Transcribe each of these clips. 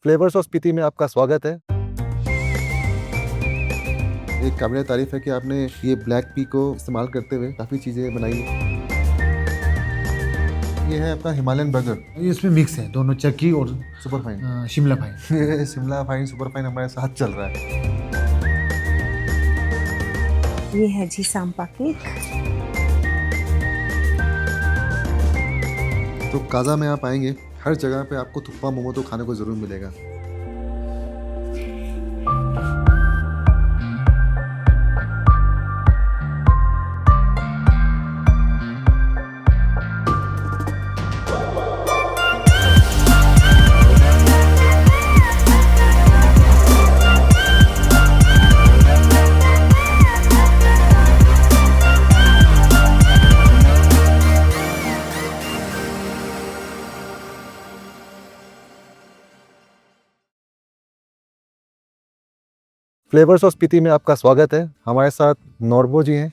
Flavours of Spiti में आपका स्वागत है। एक काबिल तारीफ है कि आपने ये ब्लैक पी को इस्तेमाल करते हुए काफ़ी चीज़ें बनाई हैं। ये है आपका हिमालयन बर्गर, इसमें मिक्स है दोनों, चक्की और सुपर फाइन। शिमला फाइन। ये शिमला फाइन सुपर फाइन हमारे साथ चल रहा है। ये है जी सांपा केक। तो काजा में आप आएंगे, हर जगह पे आपको थुप्पा मोमो तो खाने को ज़रूर मिलेगा। फ्लेवर्स ऑफ स्पीति में आपका स्वागत है। हमारे साथ नॉर्बो जी हैं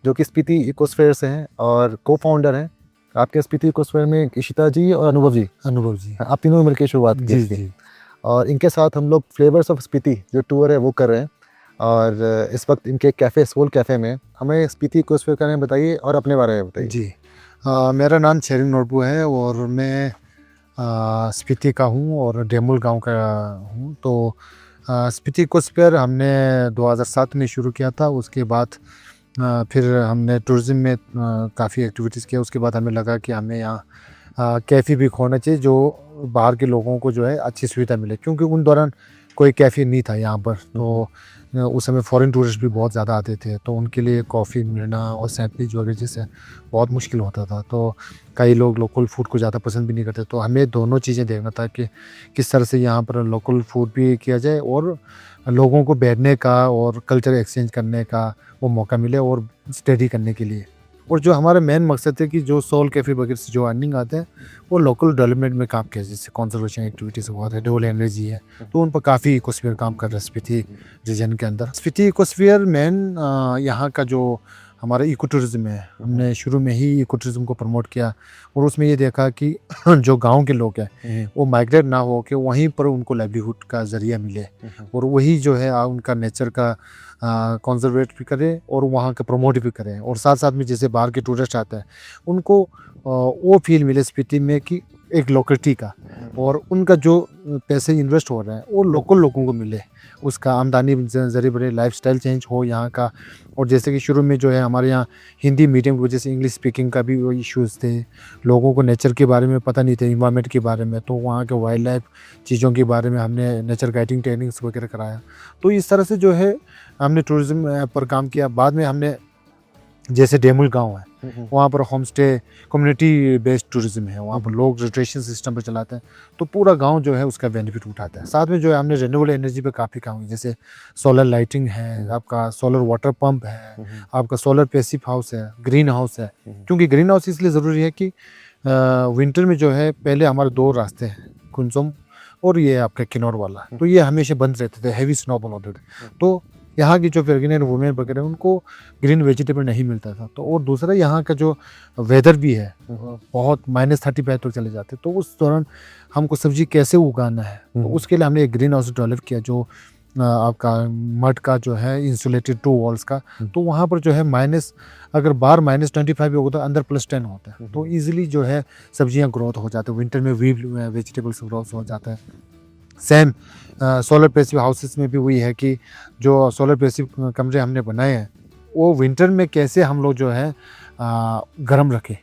जो कि स्पीति इकोस्फेयर से हैं और को फाउंडर हैं। आपके स्पीति इकोस्फेयर में इशिता जी और अनुभव जी, आप तीनों मिलकर शुरुआत की थी। और इनके साथ हम लोग फ्लेवर्स ऑफ स्पीति जो टूर है वो कर रहे हैं। और इस वक्त इनके कैफ़े सोल कैफ़े में हमें स्पीति इकोस्फेयर का नाम बताइए और अपने बारे में बताइए। जी, मेरा नाम शेरिंग नोरबू है और मैं स्पीति का हूँ और डेमुल गांव का हूँ। तो स्पीति इकोस्फेयर हमने 2007 में शुरू किया था। उसके बाद फिर हमने टूरिज़्म में काफ़ी एक्टिविटीज़ किया। उसके बाद हमें लगा कि हमें यहाँ कैफ़े भी खोलना चाहिए जो बाहर के लोगों को जो है अच्छी सुविधा मिले, क्योंकि उन दौरान कोई कैफ़े नहीं था यहाँ पर। तो उस समय फॉरेन टूरिस्ट भी बहुत ज़्यादा आते थे, तो उनके लिए कॉफ़ी मिलना और सैंडविच वगैरह जैसे बहुत मुश्किल होता था। तो कई लोग लोकल फूड को ज़्यादा पसंद भी नहीं करते। तो हमें दोनों चीज़ें देखना था कि किस तरह से यहाँ पर लोकल फूड भी किया जाए और लोगों को बैठने का और कल्चर एक्सचेंज करने का वो मौका मिले और स्टडी करने के लिए। और जो हमारा मेन मकसद है कि जो सोल कैफ़े वगैरह से जो अर्निंग आते हैं वो लोकल डेवलपमेंट में काम किया, जैसे कंजर्वेशन एक्टिविटीज़ हुआ है, रिन्यूएबल एनर्जी है, तो उन पर काफ़ी इकोस्फीयर काम कर रहा है स्पीति रीजन के अंदर। स्पीति इकोस्फीयर मेन यहाँ का जो हमारा इको टूरिज़्म है, हमने शुरू में ही इको टूरिज़्म को प्रमोट किया और उसमें ये देखा कि जो गांव के लोग हैं वो माइग्रेट ना हो के वहीं पर उनको लाइवलीहुड का ज़रिया मिले और वही जो है उनका नेचर का कंजर्वेट भी करें और वहाँ का प्रमोट भी करें। और साथ साथ में जैसे बाहर के टूरिस्ट आते हैं उनको वो फील मिले स्पीति में कि एक लोकलिटी का, और उनका जो पैसे इन्वेस्ट हो रहा है वो लोकल लोगों को मिले, उसका आमदनी जरिए बड़े लाइफस्टाइल चेंज हो यहाँ का। और जैसे कि शुरू में जो है हमारे यहाँ हिंदी मीडियम की वजह से इंग्लिश स्पीकिंग का भी वो इश्यूज़ थे, लोगों को नेचर के बारे में पता नहीं थे, इन्वायरमेंट के बारे में, तो वहाँ के वाइल्ड लाइफ चीज़ों के बारे में हमने नेचर गाइडिंग ट्रेनिंग्स वगैरह कराया। तो इस तरह से जो है हमने टूरिज़्म पर काम किया। बाद में हमने जैसे डेमुल गांव है वहाँ पर home stay community based tourism है, वहाँ पर लोग रिट्रेशन सिस्टम पर चलाते हैं, तो पूरा गांव जो है उसका बेनिफिट उठाता है। साथ में जो है हमने रिन्यूएबल एनर्जी पे काफ़ी काम किया, जैसे सोलर लाइटिंग है, आपका सोलर वाटर पंप है, आपका सोलर पैसिव हाउस है, ग्रीन हाउस है। क्योंकि ग्रीन हाउस इसलिए ज़रूरी है कि विंटर में जो है पहले हमारे 2 रास्ते हैं, कुंसुम और ये आपका किन्नौर वाला, तो ये हमेशा बंद रहते थे, हैवी स्नोफॉल होते थे। तो यहाँ की जो प्रेग्नेंट वुमेन वगैरह उनको ग्रीन वेजिटेबल नहीं मिलता था। तो और दूसरा यहाँ का जो वेदर भी है बहुत -35 तक चले जाते, तो उस दौरान हमको सब्जी कैसे उगाना है, तो उसके लिए हमने एक ग्रीन हाउस डेवलप किया जो आपका मड का जो है इंसुलेटेड 2 वॉल्स का। तो वहाँ पर जो है अगर बाहर -25 भी होगा तो अंदर +10 होता है, तो ईजिली जो है सब्जियाँ ग्रोथ हो जाती है, विंटर में वीट वेजिटेबल्स ग्रोथ हो जाता है। सेम सोलर पैसिव हाउसेस में भी वही है कि जो सोलर पैसिव कमरे हमने बनाए हैं वो विंटर में कैसे हम लोग जो है गर्म रखें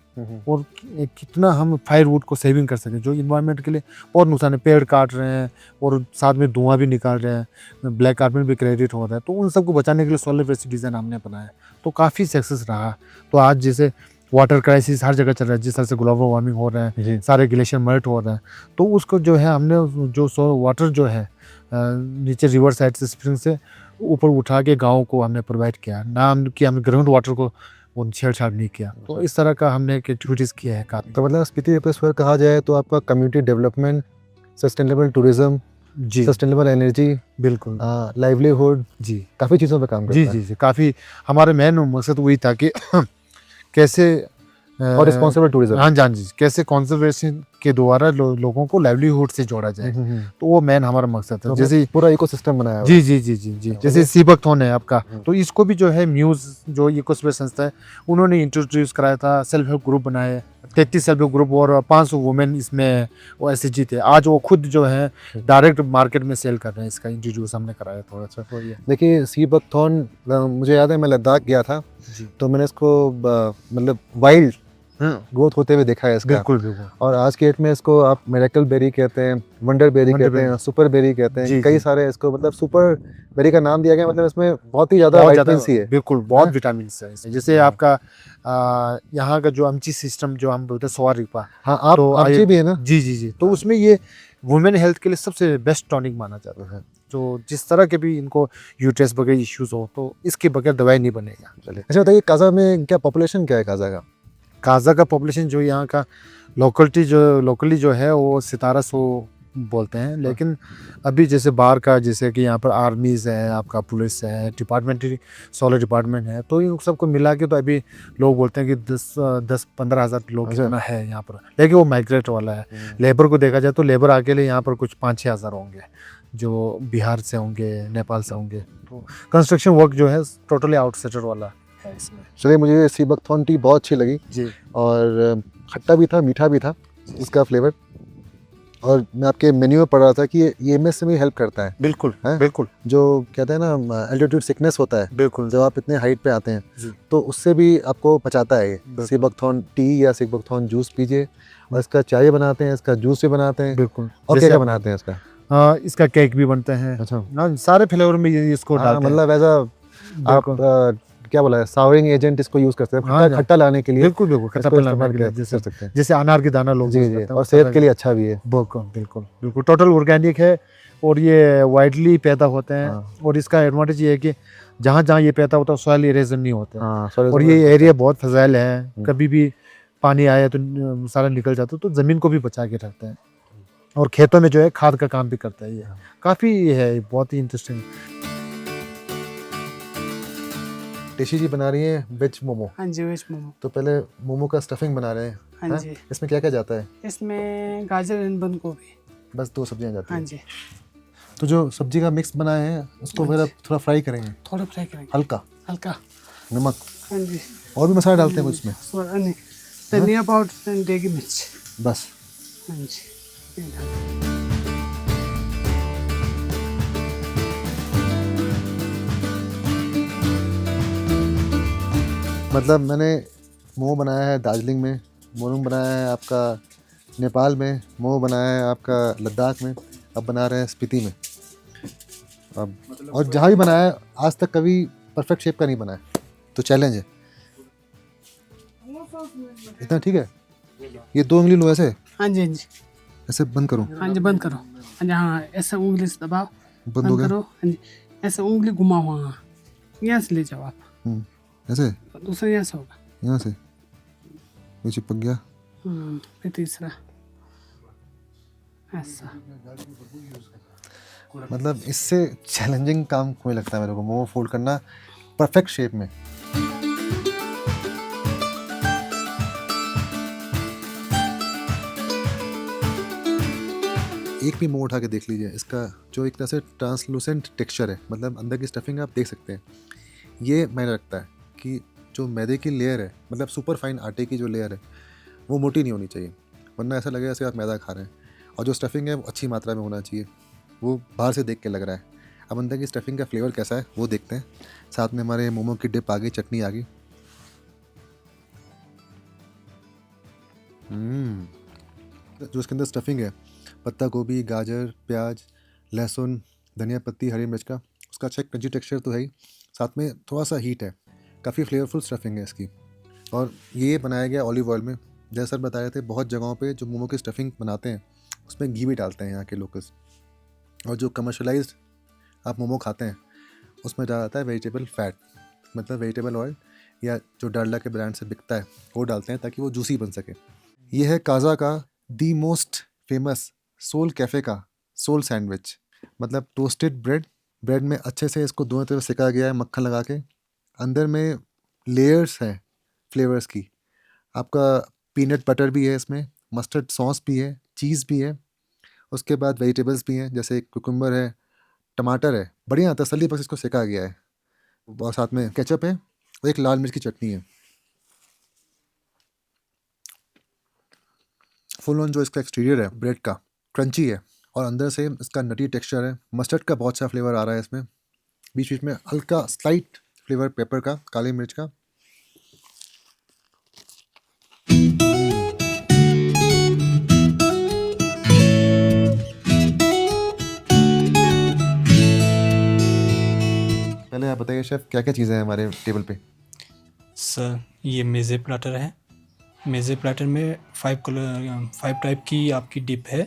और कितना हम फायरवुड को सेविंग कर सकें, जो इन्वायरमेंट के लिए बहुत नुकसान है। पेड़ काट रहे हैं और साथ में धुआं भी निकाल रहे हैं, ब्लैक कार्बन भी क्रिएट हो रहा है, तो उन सबको बचाने के लिए सोलर पैसिव डिज़ाइन हमने बनाया, तो काफ़ी सक्सेस रहा। तो आज जैसे वाटर क्राइसिस हर जगह चल रहा है, जिस तरह से ग्लोबल वार्मिंग हो रहा है, सारे ग्लेशियर मेल्ट हो रहा है, तो उसको जो है हमने जो वाटर जो है नीचे रिवर साइड से स्प्रिंग से ऊपर उठा के गाँव को हमने प्रोवाइड किया, ना कि हमने ग्राउंड वाटर को वो छेड़छाड़ नहीं किया। तो इस तरह का हमने एक्टिविटीज़ किया है काफ़ी। तो मतलब स्पीति इकोस्फेयर कहा जाए तो आपका कम्युनिटी डेवलपमेंट, सस्टेनेबल टूरिज्म, जी, सस्टेनेबल एनर्जी, बिल्कुल, लाइवलीहुड, जी, काफ़ी चीज़ों पे काम करता है। जी, काफ़ी हमारे मेन मकसद वही था कि कैसे और रिस्पॉन्सिबल टूरिज्म। हाँ जी, हाँ जी, कैसे कंजर्वेशन के द्वारा लोगों को लाइवलीहुड से जोड़ा जाए, तो वो मेन हमारा मकसद है। जैसे पूरा इकोसिस्टम बनाया हुआ है। जी जी जी जी जी, जैसे सीबकथॉर्न है आपका, तो इसको भी जो है म्यूज जो इकोस्फीयर संस्था है उन्होंने इंट्रोड्यूस कराया था, सेल्फ हेल्प ग्रुप बनाए, 33 सेल्फ हेल्प ग्रुप और 500 वुमेन इसमें वो एसएचजी थे। आज वो खुद जो है डायरेक्ट मार्केट में सेल कर रहे हैं, इसका इंट्रोड्यूस हमने कराया थोड़ा सा। तो ये देखिए सीबकथॉर्न, मुझे याद है मैं लद्दाख गया था, जी तो मैंने इसको मतलब वाइल्ड ग्रोथ होते हुए देखा है इसका। बिल्कुल बिल्कुल और आज के डेट में इसको आप मिरेकल बेरी कहते हैं, वंडर बेरी वंडर कहते हैं, सुपर बेरी कहते हैं, जी, कई जी। सारे इसको मतलब सुपर बेरी का नाम दिया गया, मतलब इसमें बहुत ही ज़्यादा बहुत विटामिन सी है। बिल्कुल बहुत विटामिन है इसमें। जैसे आपका यहाँ का जो अमची सिस्टम जो हम बोलते हैं सोआ रिपा, हाँ, आप तो आमची भी है ना। जी जी जी, तो उसमें ये वुमेन हेल्थ के लिए सबसे बेस्ट टॉनिक माना जाता है। तो जिस तरह के भी इनको यूट्रस वगैरह इश्यूज हो, तो इसके बगैर दवाई नहीं बनेगा। चलिए, अच्छा बताइए, काजा में क्या पॉपुलेशन क्या है काजा का? काजा का पॉपुलेशन जो यहाँ का लोकली जो है वो 1700 बोलते हैं, लेकिन अभी जैसे बाहर का, जैसे कि यहाँ पर आर्मीज है, आपका पुलिस है, डिपार्टमेंटरी सोलर डिपार्टमेंट है, तो इन सबको मिला के तो अभी लोग बोलते हैं कि 10-15 हज़ार लोग अच्छा। कितना है यहाँ पर, लेकिन वो माइग्रेट वाला है। लेबर को देखा जाए तो लेबर अकेले यहाँ पर कुछ 5-6 हज़ार होंगे, जो बिहार से होंगे, नेपाल से होंगे। तो कंस्ट्रक्शन वर्क जो है टोटली आउटसेटर वाला है इसमें। चलिए, मुझे सीबकथॉर्न टी बहुत अच्छी लगी, जी और खट्टा भी था, मीठा भी था इसका फ्लेवर। और मैं आपके मेन्यू में पढ़ रहा था कि ये EMS में हेल्प करता है, बिल्कुल हैं? बिल्कुल जो कहते हैं ना एल्टीट्यूड सिकनेस होता है, बिल्कुल जब आप इतने हाइट पे आते हैं, जी। तो उससे भी आपको बचाता है ये। बिल्कुल। सीबकथॉर्न टी या सीबकथॉर्न जूस पीजिए, और इसका चाय बनाते हैं, इसका जूस भी बनाते हैं, बिल्कुल। और क्या जैसे क्या बनाते हैं इसका? इसका केक भी बनते हैं। अच्छा, हाँ, सारे फ्लेवर में ये इसको हाँ, डालते हैं। मतलब ऐसा आप बिल्कुल। क्या बोला है, सावरिंग एजेंट इसको यूज करते हैं, हाँ, खट्टा खट्टा लाने के लिए बिल्कुल बिल्कुल, खट्टा इसको पन इस्तेमाल लाने के लिए कर जैसे सकते हैं। जैसे अनार के दाना लोग जी यूज जी, करते हैं, और उस सेहत तरह के लिए अच्छा भी है। बिल्कुल बिल्कुल बिल्कुल टोटल ऑर्गेनिक है, और ये वाइडली पैदा होते हैं। हाँ। और इसका एडवांटेज ये है कि जहाँ जहाँ ये पैदा होता है सॉइल इरेजन नहीं होते हैं। हाँ, sorry, और sorry। ये एरिया बहुत फजाइल है, कभी भी पानी आया तो सारा निकल जाता है, तो ज़मीन को भी बचा के रखते हैं। और खेतों में जो है खाद का काम भी करता है। ये काफ़ी है, बहुत ही इंटरेस्टिंग। टेशी जी बना रही हैं वेज मोमो। हाँ जी, वेज मोमो। तो पहले मोमो का स्टफिंग बना रहे हैं। हाँ हैं? जी, इसमें क्या क्या जाता है? इसमें गाजर एंड बंद गोभी। बस 2 सब्जियां जाती हाँ हैं। जी, तो जो सब्जी का मिक्स बनाए हैं उसको फिर आप थोड़ा फ्राई करेंगे, थोड़ा फ्राई करेंगे हल्का हल्का। नमक, हाँ जी, और भी मसाला डालते हैं कुछ इसमें? नहीं, धनिया पाउडर एंड देगी मिर्च। बस। हाँ जी, ये डाल। मतलब मैंने मोमो बनाया है दार्जिलिंग में, मोमो बनाया है आपका नेपाल में, मोमो बनाया है आपका लद्दाख में, अब बना रहे हैं स्पीति में। अब और जहाँ भी बनाया है आज तक कभी परफेक्ट शेप का नहीं बना है, तो चैलेंज है। इतना ठीक है? ये 2 उंगली लो ऐसे, हाँ जी, हाँ जी, ऐसे बंद करूँ? हाँ जी, बंद करो। हाँ जी, हाँ, ऐसा उंगली से दबाओ, बंद हो बंद गया? करो। हाँ जी, ऐसा उंगली घुमाओ, हाँ, यहाँ से ले जाओ आप, ऐसे दूसरा यहाँ से होगा। यहाँ से ये चिपक गया। फिर तीसरा ऐसा। मतलब इससे चैलेंजिंग काम कोई लगता है मेरे को, मोमो फोल्ड करना परफेक्ट शेप में। एक भी मोमो उठा के देख लीजिए, इसका जो एक तरह से ट्रांसलूसेंट टेक्सचर है, मतलब अंदर की स्टफिंग आप देख सकते हैं। ये मैंने लगता है कि जो मैदे की लेयर है, मतलब सुपर फाइन आटे की जो लेयर है, वो मोटी नहीं होनी चाहिए, वरना ऐसा लगेगा जैसे आप मैदा खा रहे हैं। और जो स्टफिंग है वो अच्छी मात्रा में होना चाहिए, वो बाहर से देख के लग रहा है। अब अंदर की स्टफिंग का फ्लेवर कैसा है वो देखते हैं। साथ में हमारे मोमो की डिप आ गई, चटनी आ गई। जो इसके अंदर स्टफिंग है, पत्ता गोभी, गाजर, प्याज, लहसुन, धनिया पत्ती, हरी मिर्च का, उसका अच्छा क्रंची टेक्सचर तो है ही, साथ में थोड़ा सा हीट है, काफ़ी फ्लेवरफुल स्टफिंग है इसकी। और ये बनाया गया ऑलिव ऑयल में। जैसा सर बता रहे थे, बहुत जगहों पे जो मोमो की स्टफिंग बनाते हैं उसमें घी भी डालते हैं यहाँ के लोकल्स। और जो कमर्शलाइज्ड आप मोमो खाते हैं उसमें डाला जाता है वेजिटेबल फैट, मतलब वेजिटेबल ऑयल, या जो डालडा के ब्रांड से बिकता है वो डालते हैं ताकि वो जूसी बन सके। ये है काजा का the most famous soul cafe का सोल सैंडविच, मतलब टोस्टेड ब्रेड में अच्छे से इसको दोनों तरफ सेका गया है मक्खन लगा के। अंदर में लेयर्स हैं फ्लेवर्स की, आपका पीनट बटर भी है इसमें, मस्टर्ड सॉस भी है, चीज़ भी है, उसके बाद वेजिटेबल्स भी हैं, जैसे कुकुम्बर है, टमाटर है, बढ़िया तसल्ली बस इसको सेका गया है, और साथ में केचप है और एक लाल मिर्च की चटनी है। फुल ऑन जो इसका एक्सटीरियर है ब्रेड का क्रंची है, और अंदर से इसका नटी टेक्सचर है। मस्टर्ड का बहुत सा फ्लेवर आ रहा है इसमें, बीच बीच में हल्का स्लाइट फ्लेवर पेपर का, काली मिर्च का। पहले आप बताइए शेफ, क्या क्या चीज़ें हैं हमारे टेबल पे? सर ये मेज़े प्लाटर है। मेज़े प्लाटर में 5 टाइप की आपकी डिप है।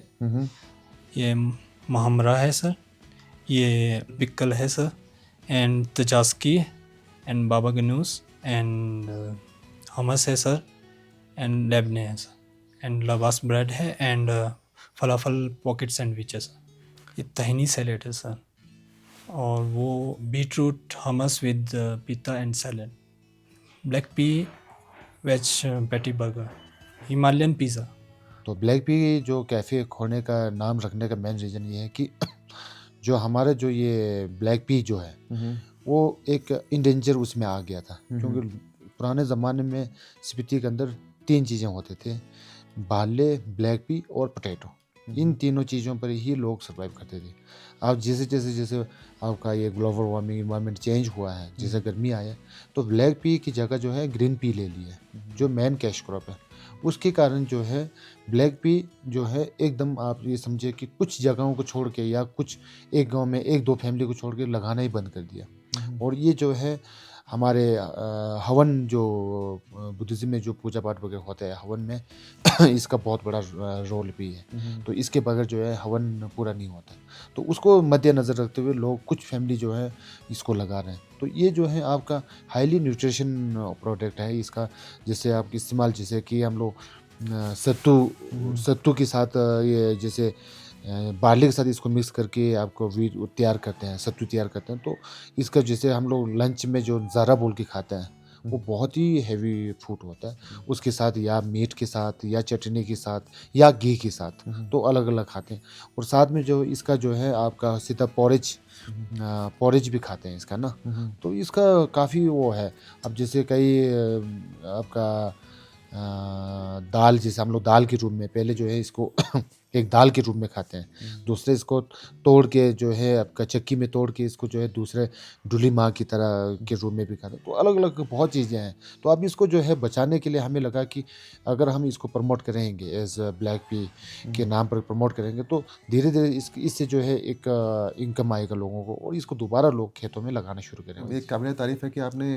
ये महमरा है सर, ये पिकल है sir, and tzatziki and baba ganoush and hummus है सर, एंड लेबने है सर, एंड लवास ब्रेड है, एंड फलाफल पॉकेट सैंडविच है सर। ये तहनी सैलेड है सर, और वो beetroot hummus with pita and salad, black pea veg patty burger, Himalayan pizza. तो black pea जो कैफ़े खोलने का नाम रखने का मेन रीज़न ये है कि जो हमारे जो ये ब्लैक पी जो है वो एक इंडेंजर उसमें आ गया था, क्योंकि पुराने ज़माने में स्पीति के अंदर 3 चीज़ें होते थे, बाले, ब्लैक पी और पोटैटो। इन तीनों चीज़ों पर ही लोग सर्वाइव करते थे। अब जैसे आपका ये ग्लोबल वार्मिंग इन्वायरमेंट चेंज हुआ है, जैसे गर्मी आया है, तो ब्लैक पी की जगह जो है ग्रीन पी ले ली है, जो मेन कैश क्रॉप है। उसके कारण जो है ब्लैक पी जो है एकदम आप ये समझिए कि कुछ जगहों को छोड़ के या कुछ एक गांव में 1-2 फैमिली को छोड़ के लगाना ही बंद कर दिया। और ये जो है हमारे हवन जो बुद्धिज़्म में जो पूजा पाठ वगैरह होता है, हवन में इसका बहुत बड़ा रोल भी है। तो इसके बगैर जो है हवन पूरा नहीं होता। तो उसको मद्देनज़र रखते हुए लोग कुछ फैमिली जो है इसको लगा रहे हैं। तो ये जो है आपका हाईली न्यूट्रिशन प्रोडक्ट है इसका, जैसे आप इस्तेमाल जैसे कि हम लोग सत्तू के साथ ये जैसे बार्ली के साथ इसको मिक्स करके आपको वीट तैयार करते हैं, सत्तू तैयार करते हैं। तो इसका जैसे हम लोग लंच में जो ज़ारा बोल के खाते हैं, वो बहुत ही हैवी फूड होता है। उसके साथ या मीट के साथ या चटनी के साथ या घी के साथ, तो अलग-अलग खाते हैं। और साथ में जो इसका जो है आपका सीधा पॉरेज भी खाते हैं इसका ना। तो इसका काफ़ी वो है। अब जैसे कई आपका दाल, जैसे हम लोग दाल के रूप में पहले जो है इसको एक दाल के रूप में खाते हैं, दूसरे इसको तोड़ के जो है आपका चक्की में तोड़ के इसको जो है दूसरे डुली माँ की तरह के रूप में भी खाते हैं। तो अलग-अलग बहुत चीज़ें हैं। तो अब इसको जो है बचाने के लिए हमें लगा कि अगर हम इसको प्रमोट करेंगे एज़ ब्लैक पी के नाम पर प्रमोट करेंगे, तो धीरे-धीरे इससे जो है एक इनकम आएगा लोगों को, और इसको दोबारा लोग खेतों में लगाना शुरू करेंगे। एक काबिल तारीफ़ है कि आपने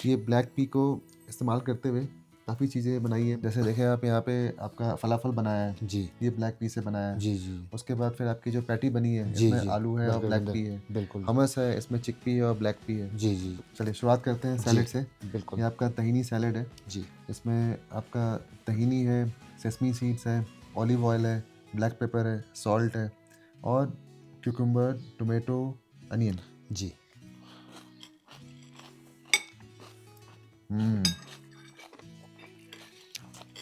ये ब्लैक पी को इस्तेमाल करते हुए काफ़ी चीज़ें बनाई हैं। जैसे देखें आप यहाँ पे आपका फलाफल बनाया है, जी। ये ब्लैक पी से बनाया है। जी, जी। उसके बाद फिर आपकी जो पैटी बनी है, जी, इसमें जी। आलू है और बिल्कुल, ब्लैक पी है। बिल्कुल। हमस है, इसमें चिकपी है और ब्लैक पी है। जी, जी। चलिए शुरुआत करते हैं सैलेड से। बिल्कुल। ये आपका तहीनी सैलेड है। जी। इसमें आपका तहीनी है, सेसमी सीड्स है, ऑलिव ऑयल है, ब्लैक पेपर है, सॉल्ट है और क्यूकम्बर, टोमेटो, अनियन। जी।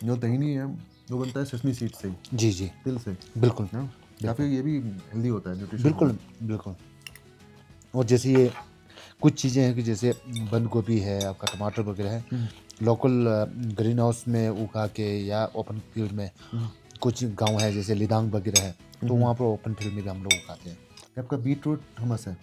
जो तहीनी है वो बनता है सेसमी सीड से ही, जी, जी। तिल से। बिल्कुल। हाँ, काफ़ी ये भी हेल्दी होता है, न्यूट्रिशन। बिल्कुल, बिल्कुल। और जैसे ये कुछ चीज़ें हैं कि जैसे बंद गोभी है, आपका टमाटर वगैरह है, लोकल ग्रीन हाउस में उगा के या ओपन फील्ड में, कुछ गाँव है जैसे लिदांग वगैरह है, तो वहाँ पर ओपन फील्ड में भी हम लोग उगाते हैं। आपका बीटरूट हमस है।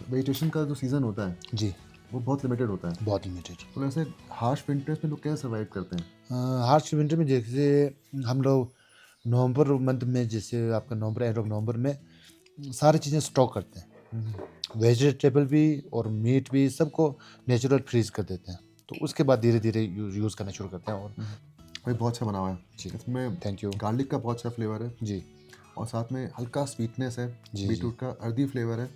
वेजिटेशन का जो सीज़न होता है जी। वो बहुत लिमिटेड होता है। बहुत लिमिटेड। तो ऐसे हार्श विंटर्स में लोग कैसे सर्वाइव करते हैं? हार्श विंटर में जैसे हम लोग नवंबर मंथ में, जैसे आपका नवंबर, एंड ऑफ नवंबर में सारी चीज़ें स्टॉक करते हैं, वेजिटेबल भी और मीट भी, सबको नेचुरल फ्रीज कर देते हैं। तो उसके बाद धीरे धीरे यूज़ करना शुरू करते हैं। और भाई बहुत अच्छा बना हुआ है जी। इसमें। Thank you. गार्लिक का बहुत अच्छा फ्लेवर है जी। और साथ में हल्का स्वीटनेस है। जी, बीटरूट का अर्दी फ्लेवर है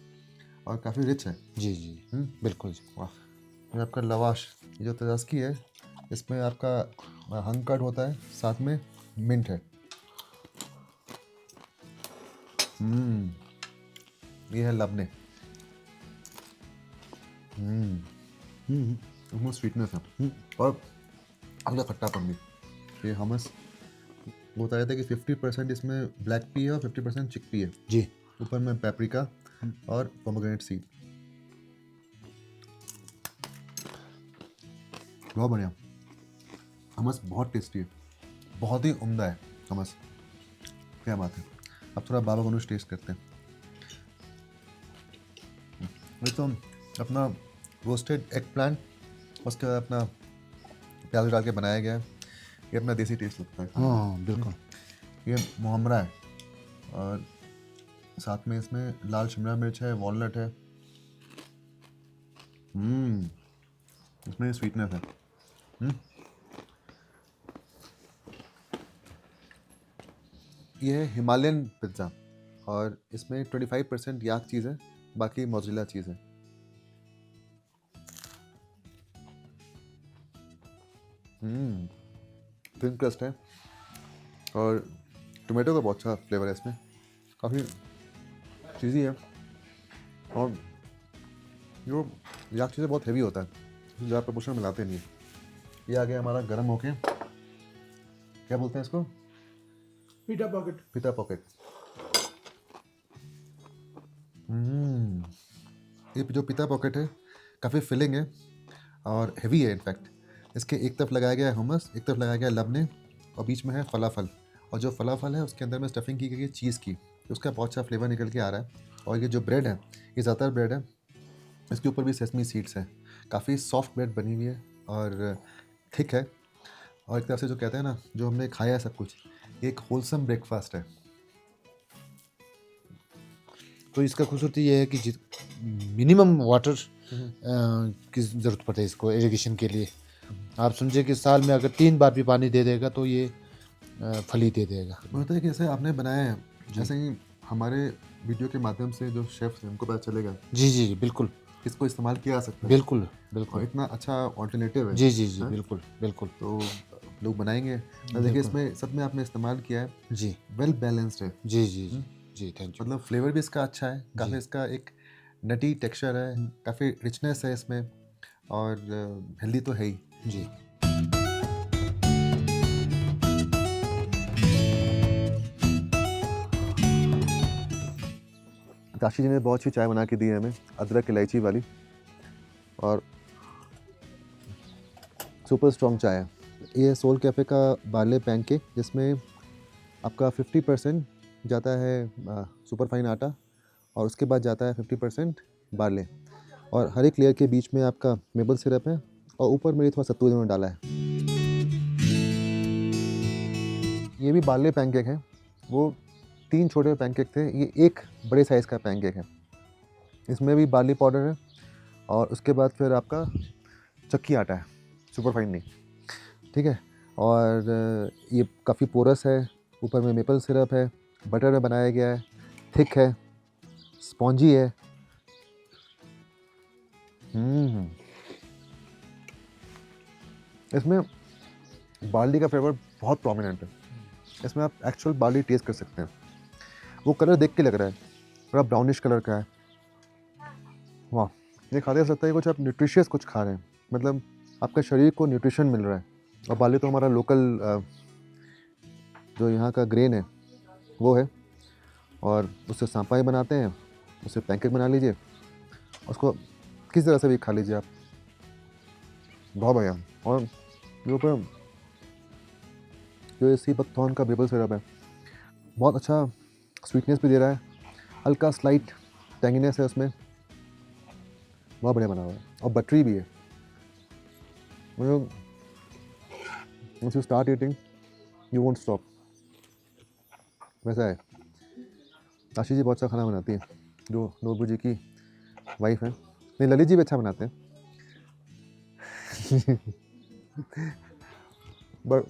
और काफ़ी रिच है। जी, जी। बिल्कुल जी। वाह। ये आपका लवाश, ये जो तजास्की है, इसमें आपका हंग कर्ड होता है, साथ में मिंट है। ये है लबने। उसमें स्वीटनेस है और अगला खट्टापन भी। ये हमस वो बताया था कि 50% इसमें ब्लैक पी है और 50% चिक पी है। जी। ऊपर में पेपरिका और पोमेग्रेनेट सीड। बहुत बढ़िया। हमस बहुत टेस्टी है, बहुत ही उम्दा है हमस। क्या बात है। अब थोड़ा बाबा गनूश टेस्ट करते हैं। ये तो अपना रोस्टेड एग प्लांट, उसके बाद अपना प्याज डाल के बनाया गया है। ये अपना देसी टेस्ट लगता है। हाँ बिल्कुल। ये मुहम्मरा है और साथ में इसमें लाल शिमला मिर्च है, वॉलनट है। इसमें स्वीटनेस है। ये है हिमालयन पिज्ज़ा और इसमें 25% याक चीज़ है, बाकी मोज़रेला चीज़ है। थिन क्रस्ट है और टोमेटो का बहुत अच्छा फ्लेवर है इसमें, काफ़ी चीज़ी है। और जो याक चीज़ें बहुत हैवी होता है, ज़्यादा प्रपोर्शन में लाते नहीं है। ये आ गया हमारा गर्म होके, क्या बोलते हैं इसको, पिटा पॉकेट। पिता पॉकेट। ये जो पिता पॉकेट है काफ़ी फिलिंग है और हैवी है। इनफैक्ट इसके एक तरफ लगाया गया है हमस, एक तरफ लगाया गया है लबने और बीच में है फलाफल। और जो फलाफल है उसके अंदर में स्टफिंग की गई है चीज़ की, तो उसका बहुत अच्छा फ्लेवर निकल के आ रहा है। और ये जो ब्रेड है ये ज़्यादातर ब्रेड है, इसके ऊपर भी सेसमी सीड्स है। काफ़ी सॉफ्ट ब्रेड बनी हुई है और थिक है। और एक तरफ से जो कहते हैं ना, जो हमने खाया है सब कुछ, ये एक होलसम ब्रेकफास्ट है। तो इसका खूबसूरती ये है कि मिनिमम वाटर की ज़रूरत पड़ती है इसको इरिगेशन के लिए। आप समझे कि साल में अगर 3 बार भी पानी दे देगा तो ये फली दे देगा। होता है कि जैसे आपने बनाया है, जैसे ही हमारे वीडियो के माध्यम से जो शेफ्स हैं उनको पता चलेगा जी जी जी बिल्कुल इसको इस्तेमाल किया जा सकता है। बिल्कुल और बिल्कुल। इतना अच्छा ऑल्टरनेटिव है। जी जी जी हाँ? बिल्कुल बिल्कुल। तो लोग बनाएंगे। देखिए इसमें सब में आपने इस्तेमाल किया है, जी वेल बैलेंस्ड है। जी जी जी जी थैंक यू। मतलब फ्लेवर भी इसका अच्छा है, काफ़ी इसका एक नटी टेक्सचर है, काफ़ी रिचनेस है इसमें और हेल्दी तो है ही। जी ताशी जी ने बहुत अच्छी चाय बना के दी है हमें, अदरक इलायची वाली, और सुपर स्ट्रॉन्ग चाय है। ये सोल कैफ़े का बार्ले पैनकेक, जिसमें आपका 50% जाता है सुपर फाइन आटा और उसके बाद जाता है 50% बार्ले, और हर एक लेयर के बीच में आपका मेपल सिरप है और ऊपर मेरी थोड़ा सत्तू इन्होंने डाला है। ये भी बार्ले पैनकेक है। वो 3 छोटे पैनकेक थे, ये एक बड़े साइज़ का पैनकेक है। इसमें भी बार्ली पाउडर है और उसके बाद फिर आपका चक्की आटा है, सुपर फाइन नहीं, ठीक है। और ये काफ़ी पोरस है, ऊपर में मेपल सिरप है, बटर में बनाया गया है, थिक है, स्पॉन्जी है। इसमें बार्ली का फ्लेवर बहुत प्रोमिनेंट है। इसमें आप एक्चुअल बार्ली टेस्ट कर सकते हैं। वो कलर देख के लग रहा है थोड़ा ब्राउनिश कलर का है। वाह, ये खाते सकता है कुछ आप न्यूट्रिशियस कुछ खा रहे हैं, मतलब आपका शरीर को न्यूट्रिशन मिल रहा है। और बार्ली तो हमारा लोकल जो यहाँ का ग्रेन है वो है, और उससे सांपाई बनाते हैं, उससे पैनकेक बना लीजिए, उसको किस तरह से भी खा लीजिए आप, बहुत बढ़िया। और जो ऊपर जो सी बकथॉर्न का मेपल सिरप है, बहुत अच्छा स्वीटनेस भी दे रहा है, हल्का स्लाइट टैंगीनेस है उसमें, बहुत बढ़िया बना हुआ है। और बटरी भी है, once you start eating you won't stop, वैसा है। आशीष जी बहुत अच्छा खाना बनाती हैं, जो नोबू जी की वाइफ है। नहीं, ललित जी भी अच्छा बनाते हैं बट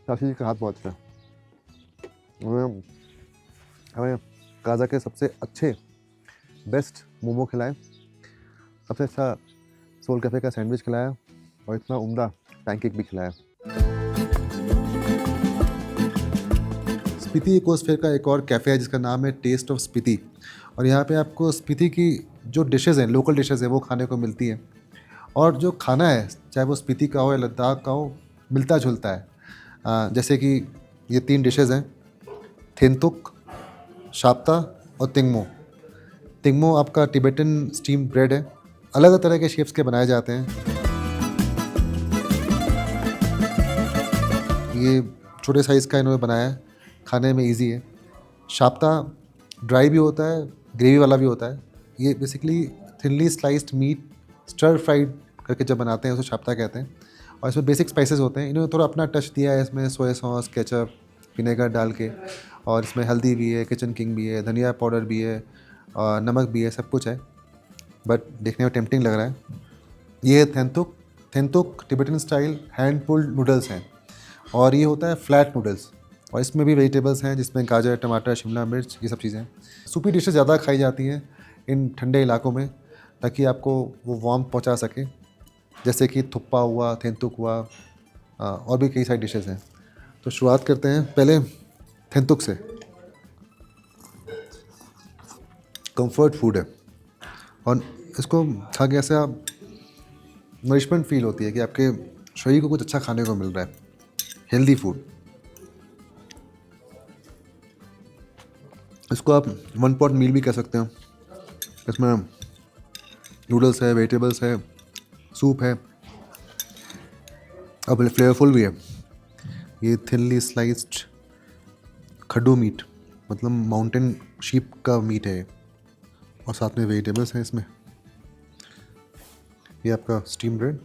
आशीष जी का हाथ बहुत अच्छा है। हमें काजा के सबसे अच्छे बेस्ट मोमो खिलाए, सबसे अच्छा सोल कैफ़े का सैंडविच खिलाया और इतना उम्दा पैनकेक भी खिलाया। स्पीति इकोस्फीयर का एक और कैफ़े है जिसका नाम है टेस्ट ऑफ स्पीति, और यहाँ पे आपको स्पीति की जो डिशेज़ हैं, लोकल डिशेज़ हैं, वो खाने को मिलती हैं। और जो खाना है चाहे वो स्पीति का हो या लद्दाख का हो, मिलता जुलता है। जैसे कि ये 3 डिशेज़ हैं, थेंतुक, शाप्ता और तिंगमो। तिंगमो आपका टिबेटन स्टीम ब्रेड है, अलग अलग तरह के शेप्स के बनाए जाते हैं। ये छोटे साइज़ का इन्होंने बनाया है, खाने में इजी है। शाप्ता ड्राई भी होता है, ग्रेवी वाला भी होता है। ये basically thinly sliced meat stir fried करके जब बनाते हैं उसे शाप्ता कहते हैं। और इसमें बेसिक स्पाइसेस होते हैं, इन्होंने थोड़ा अपना टच दिया है इसमें, सोया सॉस, केचप, विनेगर डाल के। और इसमें हल्दी भी है, किचन किंग भी है, धनिया पाउडर भी है, और नमक भी है, सब कुछ है। बट देखने में टेम्पटिंग लग रहा है। ये thenthuk. Thenthuk Tibetan style hand pulled noodles हैं, और ये होता है फ्लैट नूडल्स। और इसमें भी वेजिटेबल्स हैं, जिसमें गाजर, टमाटर, शिमला मिर्च, ये सब चीज़ें। सूपी डिशेज ज़्यादा खाई जाती हैं इन ठंडे इलाकों में, ताकि आपको वो वार्म पहुंचा सके, जैसे कि थुप्पा हुआ, थेंतुक हुआ, और भी कई सारी डिशेज़ हैं। तो शुरुआत करते हैं पहले थेंतुक से। कंफर्ट फूड है, और इसको खा के ऐसे आप नरिशमेंट फील होती है कि आपके शरीर को कुछ अच्छा खाने को मिल रहा है, हेल्दी फूड। इसको आप 1 पॉट मील भी कह सकते हो। इसमें नूडल्स है, वेजिटेबल्स है, सूप है, और फ्लेवरफुल भी है। ये थिनली स्लाइस्ड खड्डू मीट, मतलब माउंटेन शीप का मीट है, और साथ में वेजिटेबल्स हैं इसमें। ये आपका स्टीम ब्रेड,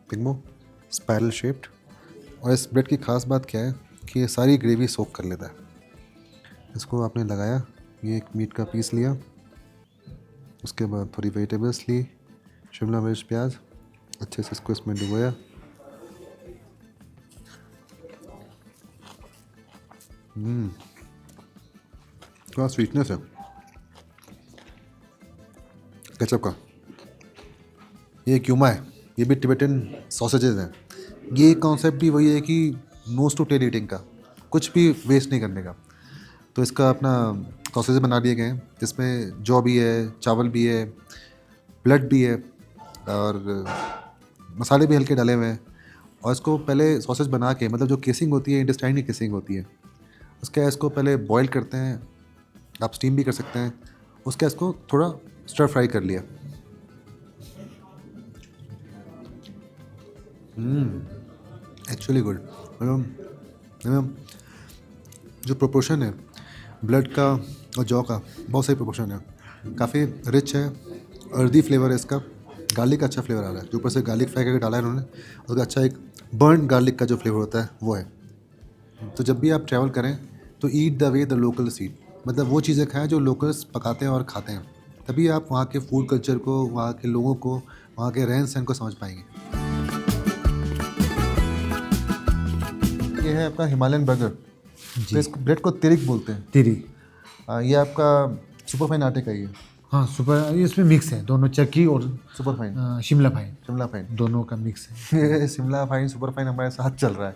तिंगमो, स्पाइरल शेप्ड। और इस ब्रेड की खास बात क्या है कि ये सारी ग्रेवी सोक कर लेता है। इसको आपने लगाया, ये एक मीट का पीस लिया, उसके बाद थोड़ी वेजिटेबल्स ली, शिमला मिर्च, प्याज, अच्छे से इसको इसमें डुबोया। थोड़ा स्वीटनेस है केचप का। ये क्यूमा है, ये भी टिबेटन सॉसेजेस हैं। ये कॉन्सेप्ट भी वही है कि नोज टू टेल ईटिंग का, कुछ भी वेस्ट नहीं करने का। तो इसका अपना सॉसेज बना दिए गए हैं, जिसमें जौ भी है, चावल भी है, ब्लड भी है, और मसाले भी हल्के डाले हुए हैं। और इसको पहले सॉसेज बना के, मतलब जो केसिंग होती है, इंटेस्टाइन की केसिंग होती है, उसके इसको पहले बॉईल करते हैं, आप स्टीम भी कर सकते हैं। उसके इसको थोड़ा स्टर फ्राई कर लिया। Actually good. मतलब जो प्रोपोर्शन है ब्लड का और जौ का, बहुत सही प्रोपोर्शन है। काफ़ी रिच है, अर्दी फ्लेवर है इसका। गार्लिक का अच्छा फ्लेवर आ रहा है, जो ऊपर से गार्लिक फ्राई करके डाला है उन्होंने, उसका अच्छा एक बर्न गार्लिक का जो फ्लेवर होता है वो है। तो जब भी आप ट्रैवल करें तो eat the way the locals eat, मतलब वो चीज़ें खाएं जो लोकल्स पकाते हैं और खाते हैं, तभी आप वहाँ के फूड कल्चर को, वहाँ के लोगों को, वहाँ के रहन सहन को समझ पाएंगे। ये है आपका हिमालयन बर्गर। तो इस ब्रेड को तिरिक बोलते हैं। तिरी। ये आपका सुपर फाइन आटे का ही है। हाँ, सुपर, इसमें मिक्स है दोनों, चक्की और super fine, Shimla fine, Shimla fine, दोनों का मिक्स है। ये शिमला फाइन सुपर फाइन हमारे साथ चल रहा है,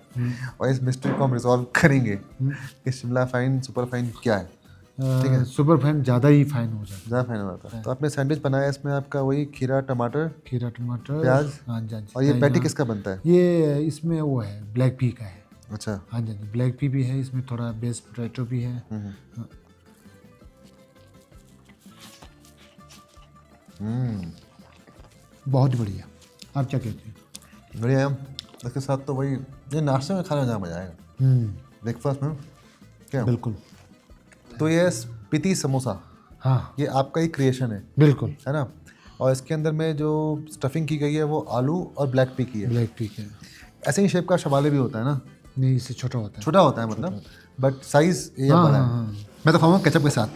और इस मिस्ट्री को हम रिजॉल्व करेंगे कि शिमला फाइन सुपर फाइन क्या है। ठीक है, सुपर फाइन ज़्यादा ही फाइन हो जाता है। ज़्यादा फाइन होता है। तो आपने सैंडविच बनाया, इसमें आपका वही खीरा, टमाटर, खीरा, टमाटर, प्याज, हाँ जी, हाँ जी, और ये धनिया। पैटी किसका बनता है? ये इसमें वो है, ब्लैक पी का है। अच्छा। हाँ जी, हाँ जी, ब्लैक पी भी है इसमें, थोड़ा बेस पोटैटो भी है। बहुत बढ़िया। आप क्या कहते हैं? बढ़िया है। इसके साथ तो वही, ये नाश्ते में खाने में ज़्यादा मज़ा आएगा, ब्रेकफास्ट में क्या। बिल्कुल। तो ये स्पीति समोसा, हाँ, ये आपका ही क्रिएशन बिल्कुल। है ना। और इसके अंदर में जो स्टफिंग की गई है वो आलू और ब्लैक पी की है। ब्लैक पी का ऐसे ही शेप का शवाले भी होता है ना, नहीं, इससे छोटा होता है। छोटा होता है मतलब, बट साइज़ ये हाँ, बड़ा है। हाँ, हाँ। मैं तो खाऊंगा केचप के साथ।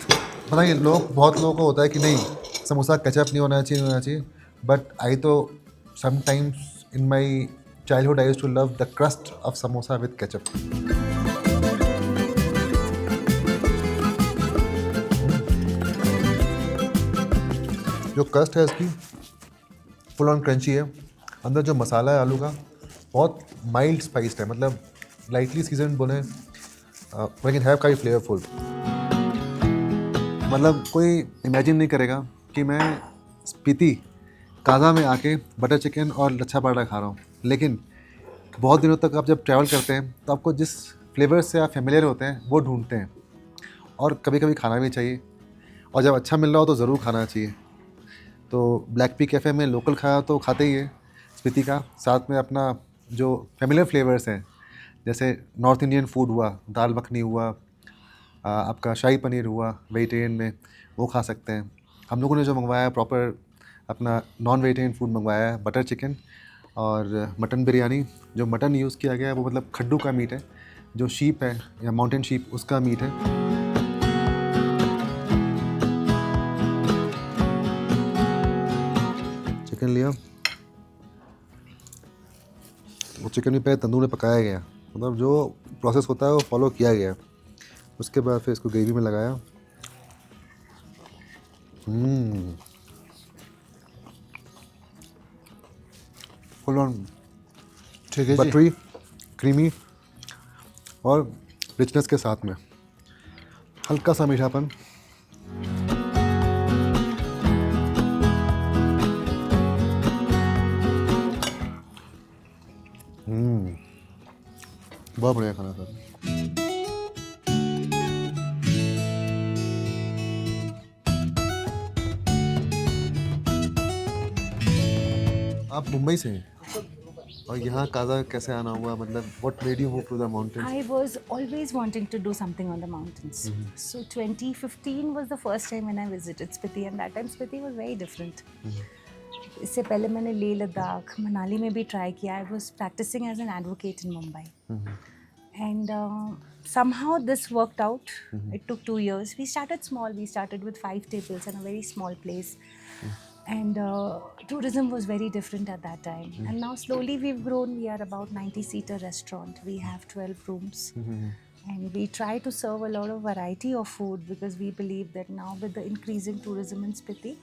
पता है, बहुत लोगों को होता है कि नहीं, समोसा केचप नहीं होना चाहिए, बट आई तो sometimes in my childhood I used to love the crust of samosa with ketchup. जो क्रस्ट है इसकी फुल ऑन क्रंची है, अंदर जो मसाला है आलू का बहुत माइल्ड स्पाइस्ड है, मतलब लाइटली सीजन बोले, लेकिन है काफ़ी फ्लेवरफुल। मतलब कोई इमेजिन नहीं करेगा कि मैं स्पीति काजा में आके बटर चिकन और लच्छा पराठा खा रहा हूँ, लेकिन बहुत दिनों तक आप जब ट्रैवल करते हैं तो आपको जिस फ्लेवर से आप फेमिलियर होते हैं वो ढूंढते हैं, और कभी कभी खाना भी चाहिए, और जब अच्छा मिल रहा हो तो ज़रूर खाना चाहिए। तो ब्लैक पी कैफ़े में लोकल खाया तो खाते ही है स्पीति का, साथ में अपना जो फेमिलियर फ्लेवर्स हैं जैसे नॉर्थ इंडियन फूड हुआ, दाल मखनी हुआ, आपका शाही पनीर हुआ वेजिटेरियन में, वो खा सकते हैं। हम लोगों ने जो मंगवाया है प्रॉपर अपना नॉन वेजिटेरियन फूड मंगवाया है, बटर चिकन और मटन बिरयानी। जो मटन यूज़ किया गया है वो मतलब खड्डू का मीट है, जो शीप है या माउंटेन शीप उसका मीट है। चिकन लिया, वो चिकन भी पहले तंदूर में पकाया गया, मतलब जो प्रोसेस होता है वो फॉलो किया गया। उसके बाद फिर इसको ग्रेवी में लगाया। फुल ऑन ठीक है जी। बटरी, क्रीमी और रिचनेस के साथ में हल्का सा मीठापन। बहुत बढ़िया खाना था। आप मुंबई से हैं और यहाँ काजा कैसे आना हुआ, मतलब what made you move to the mountains? I was always wanting to do something on the mountains. So 2015 was the first time when I visited Spiti, and that time Spiti was very different. इससे पहले मैंने लेह लद्दाख मनाली में भी try किया. I was practicing as an advocate in Mumbai. And somehow this worked out. It took 2 years. We started small. We started with 5 tables in a very small place. And tourism was very different at that time. And now slowly we've grown. We are about 90-seater restaurant. We have 12 rooms. And we try to serve a lot of variety of food because we believe that now with the increasing tourism in Spiti,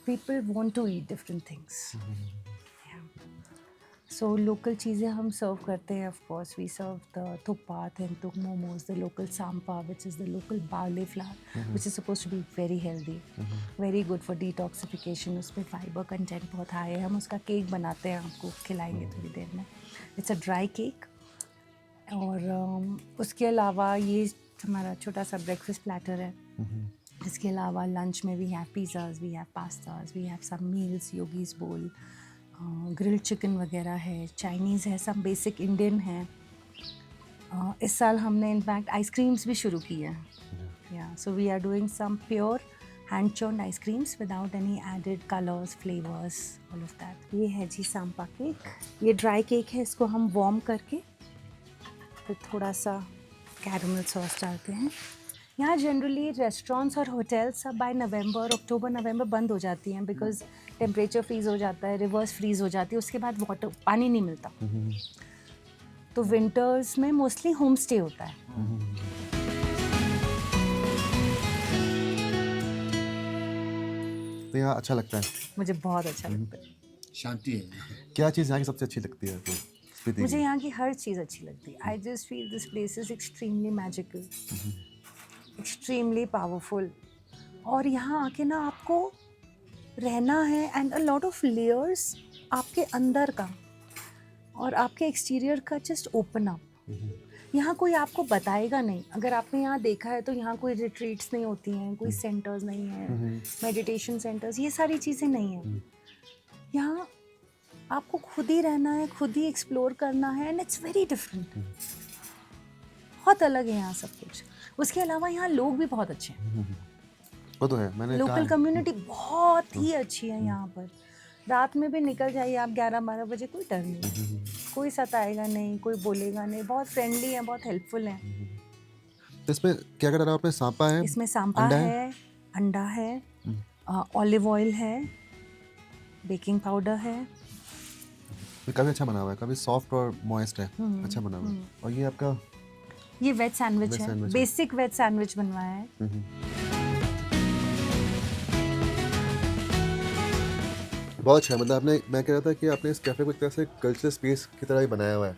people want to eat different things. So local चीज़ें हम सर्व करते हैं. Of course we serve the thuppa, tentuk momos, the local sampa, which is the local barley flour, which is supposed to be very healthy, very good for detoxification. उसमें fiber content बहुत high है. हम उसका cake बनाते हैं, आपको खिलाएंगे थोड़ी देर में. It's a dry cake. और उसके अलावा ये हमारा छोटा सा ब्रेकफास्ट प्लेटर है. इसके अलावा लंच में we have pizzas, we have pastas, we have some meals, yogis बोल, ग्रिल्ड चिकन वगैरह है, चाइनीज़ है, सब बेसिक इंडियन है. इस साल हमने इनफैक्ट आइसक्रीम्स भी शुरू की है. या so we are doing some pure hand churned ice creams without any added colours, flavours, all of that. ये है जी सांपा केक. ये ड्राई केक है. इसको हम वार्म करके फिर थोड़ा सा कैरमल सॉस डालते हैं. यहाँ जनरली रेस्टोरेंट्स और होटल्स सब बाय अक्टूबर नवंबर बंद हो जाती हैं बिकॉज टेम्परेचर फ्रीज हो जाता है, रिवर्स फ्रीज हो जाती है, उसके बाद वाटर पानी नहीं मिलता. तो विंटर्स में मोस्टली होम स्टे होता है. तो यहाँ अच्छा लगता है, मुझे बहुत अच्छा लगता है. शांति है। क्या चीज़ यहाँ की सबसे अच्छी लगती है आपको स्पीति मुझे की? यहाँ की हर चीज़ अच्छी लगती है. I just feel this place is extremely magical, extremely powerful. और यहाँ आके ना आपको रहना है and a lot of layers आपके अंदर का और आपके एक्सटीरियर का जस्ट ओपन अप. यहाँ कोई आपको बताएगा नहीं. अगर आपने यहाँ देखा है तो यहाँ कोई रिट्रीट्स नहीं होती हैं, कोई सेंटर्स नहीं हैं, मेडिटेशन सेंटर्स, ये सारी चीज़ें नहीं हैं. यहाँ आपको खुद ही रहना है, खुद ही एक्सप्लोर करना है एंड इट्स वेरी डिफरेंट. बहुत अलग है यहाँ सब कुछ. उसके अलावा यहाँ लोग भी बहुत अच्छे हैं. वो तो है, मैंने लोकल कम्युनिटी बहुत ही अच्छी है यहाँ पर. रात में भी निकल जाइए आप 11-12 बजे, कोई डर नहीं, कोई सताएगा नहीं, कोई बोलेगा नहीं. बहुत फ्रेंडली है, बहुत हेल्पफुल है. तो इसमें क्या क्या डाला आपने? सांपा है, इसमें सांपा है, अंडा है, ऑलिव ऑयल है, बेकिंग पाउडर है. ये काफ़ी अच्छा बना हुआ है, काफ़ी सॉफ्ट और मॉइस्ट है, अच्छा बना हुआ है. और ये आपका ये वेज सैंडविच वेज है, सैंडविच है. बेसिक वेज सैंडविच बनवाया है. बहुत अच्छा है. मतलब आपने, मैं कह रहा था कि आपने इस कैफ़े को एक तरह से कल्चरल स्पेस की तरह ही बनाया हुआ है.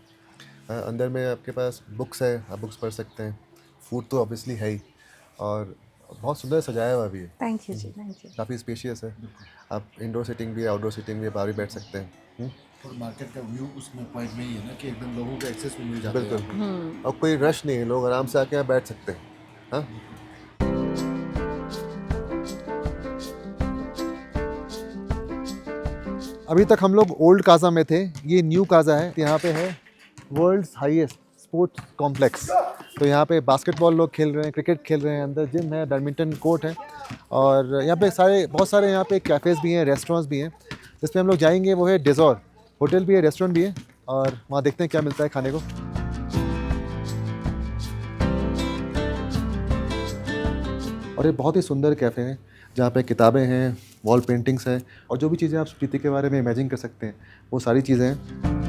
अंदर में आपके पास बुक्स है, आप बुक्स पढ़ सकते हैं. फूड तो ऑब्वियसली है ही, और बहुत सुंदर सजाया हुआ भी है, Thank you, जी, thank you. काफ़ी स्पेशियस है। आप इंडोर सीटिंग भी है, आउटडोर सीटिंग भी है, बाहर भी बैठ सकते हैं। और मार्केट का व्यू उसमें पॉइंट में ही है ना कि एकदम लोगों को एक्सेस में मिल जाता है। बिल्कुल, अब कोई रश नहीं है, लोग आराम से आके यहाँ बैठ सकते हैं। हाँ, अभी तक हम लोग ओल्ड काजा में थे, ये न्यू काजा है। यहाँ पे है वर्ल्ड्स हाईएस्ट स्पोर्ट्स कॉम्प्लेक्स। तो यहाँ पे बास्केटबॉल लोग खेल रहे हैं, क्रिकेट खेल रहे हैं, अंदर जिम है, बैडमिंटन कोर्ट है, और यहाँ पे बहुत सारे यहाँ पे कैफ़ेज़ भी हैं, रेस्टोरेंट्स भी हैं। जिसमें हम लोग जाएंगे वो है डिज़ोर, होटल भी है, रेस्टोरेंट भी है, और वहाँ देखते हैं क्या मिलता है खाने को। और ये बहुत ही सुंदर कैफ़े है जहाँ पे किताबें हैं, वॉल पेंटिंग्स हैं, और जो भी चीज़ें आप स्पीति के बारे में इमेजिन कर सकते हैं वो सारी चीज़ें हैं।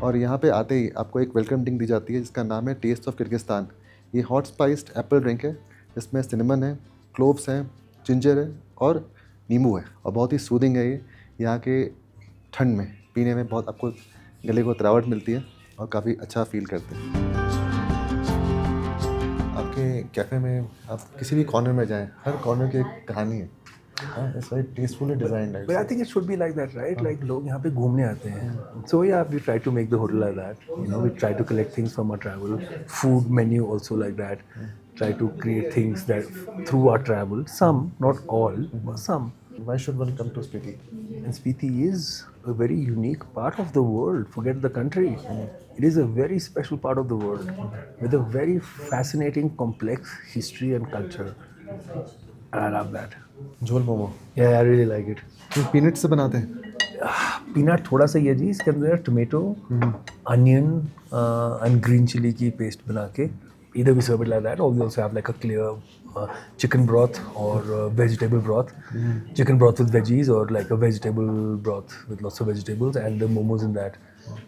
और यहाँ पे आते ही आपको एक वेलकम ड्रिंक दी जाती है जिसका नाम है टेस्ट ऑफ किर्गिस्तान। ये हॉट स्पाइस्ड एप्पल ड्रिंक है, इसमें सिनेमन है, क्लोव्स हैं, जिंजर है और नींबू है, और बहुत ही सूदिंग है ये। यहाँ के ठंड में पीने में बहुत आपको गले को तरावट मिलती है और काफ़ी अच्छा फील करते हैं। आपके कैफ़े में आप किसी भी कॉर्नर में जाएं, हर कॉर्नर की एक कहानी है। It's very tastefully designed. But I think it should be like that, right? Like लोग यहाँ पे घूमने आते हैं. So yeah, we try to make the hotel like that. You know, we try to collect things from our travel. Food menu also like that. Try to create things that through our travel. Some, not all, but some. Why should one come to Spiti? And Spiti is a very unique part of the world. Forget the country. It is a very special part of the world with a very fascinating, complex history and culture. And I love that. झोल momo Yeah, I really like it. Peanut से बनाते हैं। Peanut थोड़ा सा ही है जी, इसके अंदर tomato, onion and green chilli की पेस्ट बना के either we serve it like that or we also have like a clear chicken broth or vegetable broth, chicken broth with veggies or like a vegetable broth with lots of vegetables and the momos in that,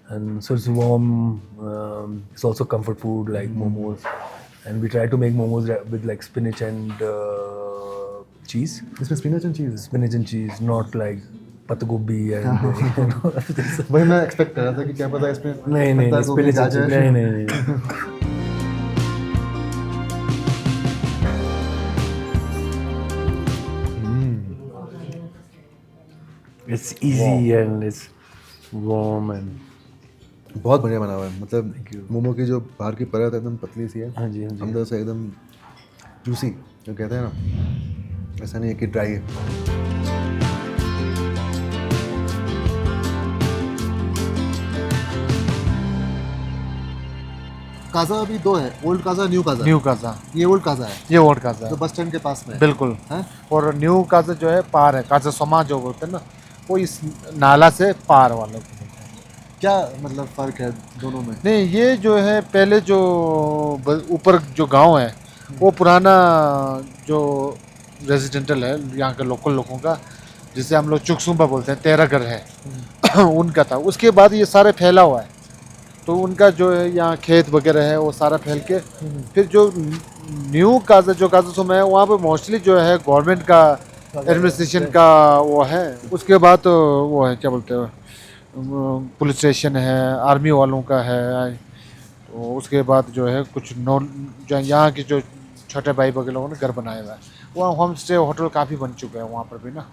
and so it's warm. It's also comfort food like momos, and we try to make momos with like spinach and cheese. इसमें spinach and cheese. Spinach and cheese, not like पत्ता गोभी and वही मैं expect कर रहा था कि क्या पता इसमें नहीं पत्ता गोभी, spinach and cheese, गाजर। नहीं It's easy and it's warm and बहुत बढ़िया बना हुआ है। मतलब मोमो की जो बाहर की परत एकदम पतली सी है, हाँ जी अंदर से एकदम जूसी जो कहते हैं ना, ऐसा नहीं है कि ड्राई है। काजा अभी दो है, old Kaza, new Kaza. New Kaza, ये ओल्ड काजा है ये ओल्ड काजा जो है, बस स्टैंड के पास में है। बिल्कुल। हैं? और न्यू काजा जो है पार है, काजा सोमा जो बोलते हैं ना, वो इस नाला से पार वाले को बोलते हैं। क्या मतलब फ़र्क है दोनों में? नहीं, ये जो है पहले जो ऊपर जो गांव है वो पुराना जो रेजिडेंटल है यहाँ के लोकल लोगों का, जिसे हम लोग चुकसुम्बा बोलते हैं, 13 घर है उनका था। उसके बाद ये सारे फैला हुआ है, तो उनका जो है यहाँ खेत वगैरह है वो सारा फैल के फिर जो न्यू काजा जो काजा सोमा है वहाँ पे मोस्टली जो है गवर्नमेंट का एडमिनिस्ट्रेशन का वो है। उसके बाद तो वो है क्या बोलते हैं, पुलिस स्टेशन है, आर्मी वालों का है। तो उसके बाद जो है कुछ जो यहाँ के जो छोटे भाई वगैरह लोगों ने घर बनाया हुआ है, वहाँ होम स्टे होटल काफ़ी बन चुके हैं वहाँ पर भी ना।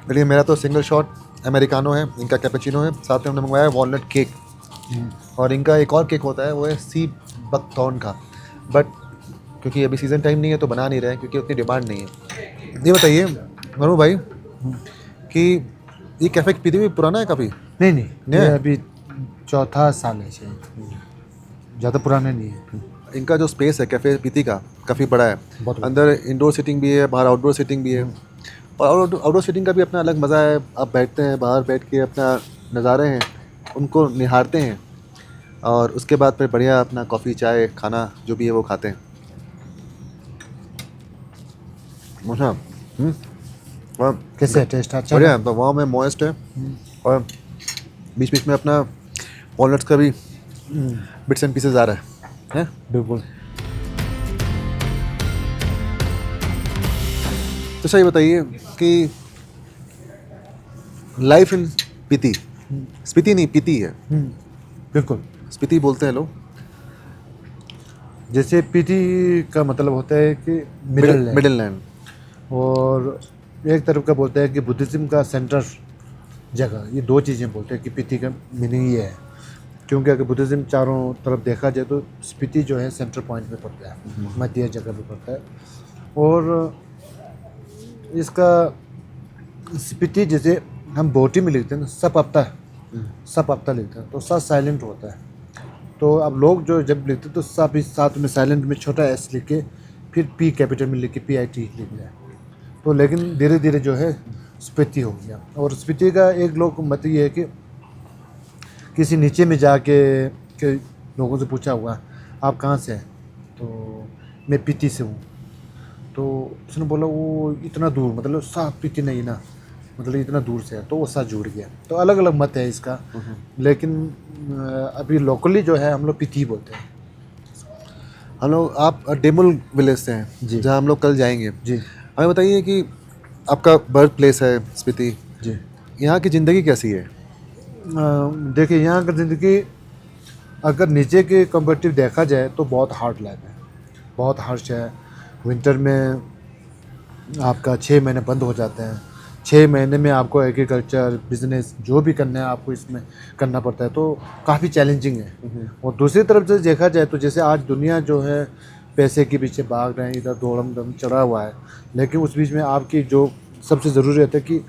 चलिए, मेरा तो सिंगल शॉट अमेरिकानो है, इनका कैपेचिनो है, साथ में हमने मंगवाया है वॉलनट केक, और इनका एक और केक होता है वो है सी बकथॉर्न का, बट क्योंकि अभी सीज़न टाइम नहीं है तो बना नहीं रहे हैं क्योंकि उतनी डिमांड नहीं है। ये बताइए मनु भाई कि ये कैफ़े पीते हुए पुराना है काफ़ी? नहीं, नहीं। ये अभी चौथा साल है शायद, ज़्यादा पुराना नहीं है। इनका जो स्पेस है कैफ़े पीती का काफ़ी बड़ा है, बहुत बड़ा। अंदर इंडोर सीटिंग भी है, बाहर आउटडोर सीटिंग भी है, और आउटडोर सीटिंग का भी अपना अलग मज़ा है। आप बैठते हैं बाहर, बैठ के अपना नज़ारे हैं उनको निहारते हैं, और उसके बाद फिर बढ़िया अपना कॉफ़ी चाय खाना जो भी है वो खाते हैं। अच्छा, और कैसे है टेस्ट? अच्छा बढ़िया है, तो वहाँ में मॉइस्ट है, और बीच बीच में अपना वॉलनट्स का भी बिट्स एंड पीसेस आ रहा है। बिल्कुल। तो सही बताइए कि लाइफ इन स्पीति, स्पीति नहीं पीती है, बिल्कुल। स्पीति बोलते हैं लोग। जैसे पीटी का मतलब होता है कि मिडिल लैंड, मिडिल लैंड। और एक तरफ का बोलते हैं कि बुद्धिज्म का सेंटर जगह। ये दो चीज़ें बोलते हैं कि पीटी का मीनिंग ये है, क्योंकि अगर बुद्धिज्म चारों तरफ देखा जाए तो स्पीति जो है सेंटर पॉइंट में पड़ता है, मध्य जगह पे पड़ता है। और इसका स्पीति जैसे हम बोटी में लिखते हैं ना, सप अपता लिखते हैं तो सा साइलेंट होता है। तो अब लोग जो जब लिखते हैं तो सा भी साथ में साइलेंट में छोटा एस लिख के फिर पी कैपिटल में लिख के PIT लिख लिया। तो लेकिन धीरे धीरे जो है स्पीति हो गया। और स्पीति का एक लोग मत ये है कि किसी नीचे में जाके के लोगों से पूछा हुआ आप कहाँ से हैं, तो मैं पीती से हूँ। तो उसने बोला वो इतना दूर, मतलब साफ पीती नहीं ना, मतलब इतना दूर से है, तो वो साथ जुड़ गया। तो अलग अलग मत है इसका, लेकिन अभी लोकली जो है हम लोग पीती बोलते हैं। हम लोग, आप डेमुल विलेज से हैं जी। जहाँ हम लोग कल जाएंगे। जी हमें बताइए कि आपका बर्थ प्लेस है स्पीति, जी। यहाँ की ज़िंदगी कैसी है? देखिए यहाँ की ज़िंदगी अगर नीचे के कंपेरेटिव देखा जाए तो बहुत हार्ड लाइफ है, बहुत हार्श है। विंटर में आपका 6 महीने बंद हो जाते हैं, 6 महीने में आपको एग्रीकल्चर बिजनेस जो भी करना है आपको इसमें करना पड़ता है, तो काफ़ी चैलेंजिंग है। और दूसरी तरफ से देखा जाए तो जैसे आज दुनिया जो है पैसे के पीछे भाग रहे हैं, इधर दौड़म दम चढ़ा हुआ है, लेकिन उस बीच में आपकी जो सबसे ज़रूरत है कि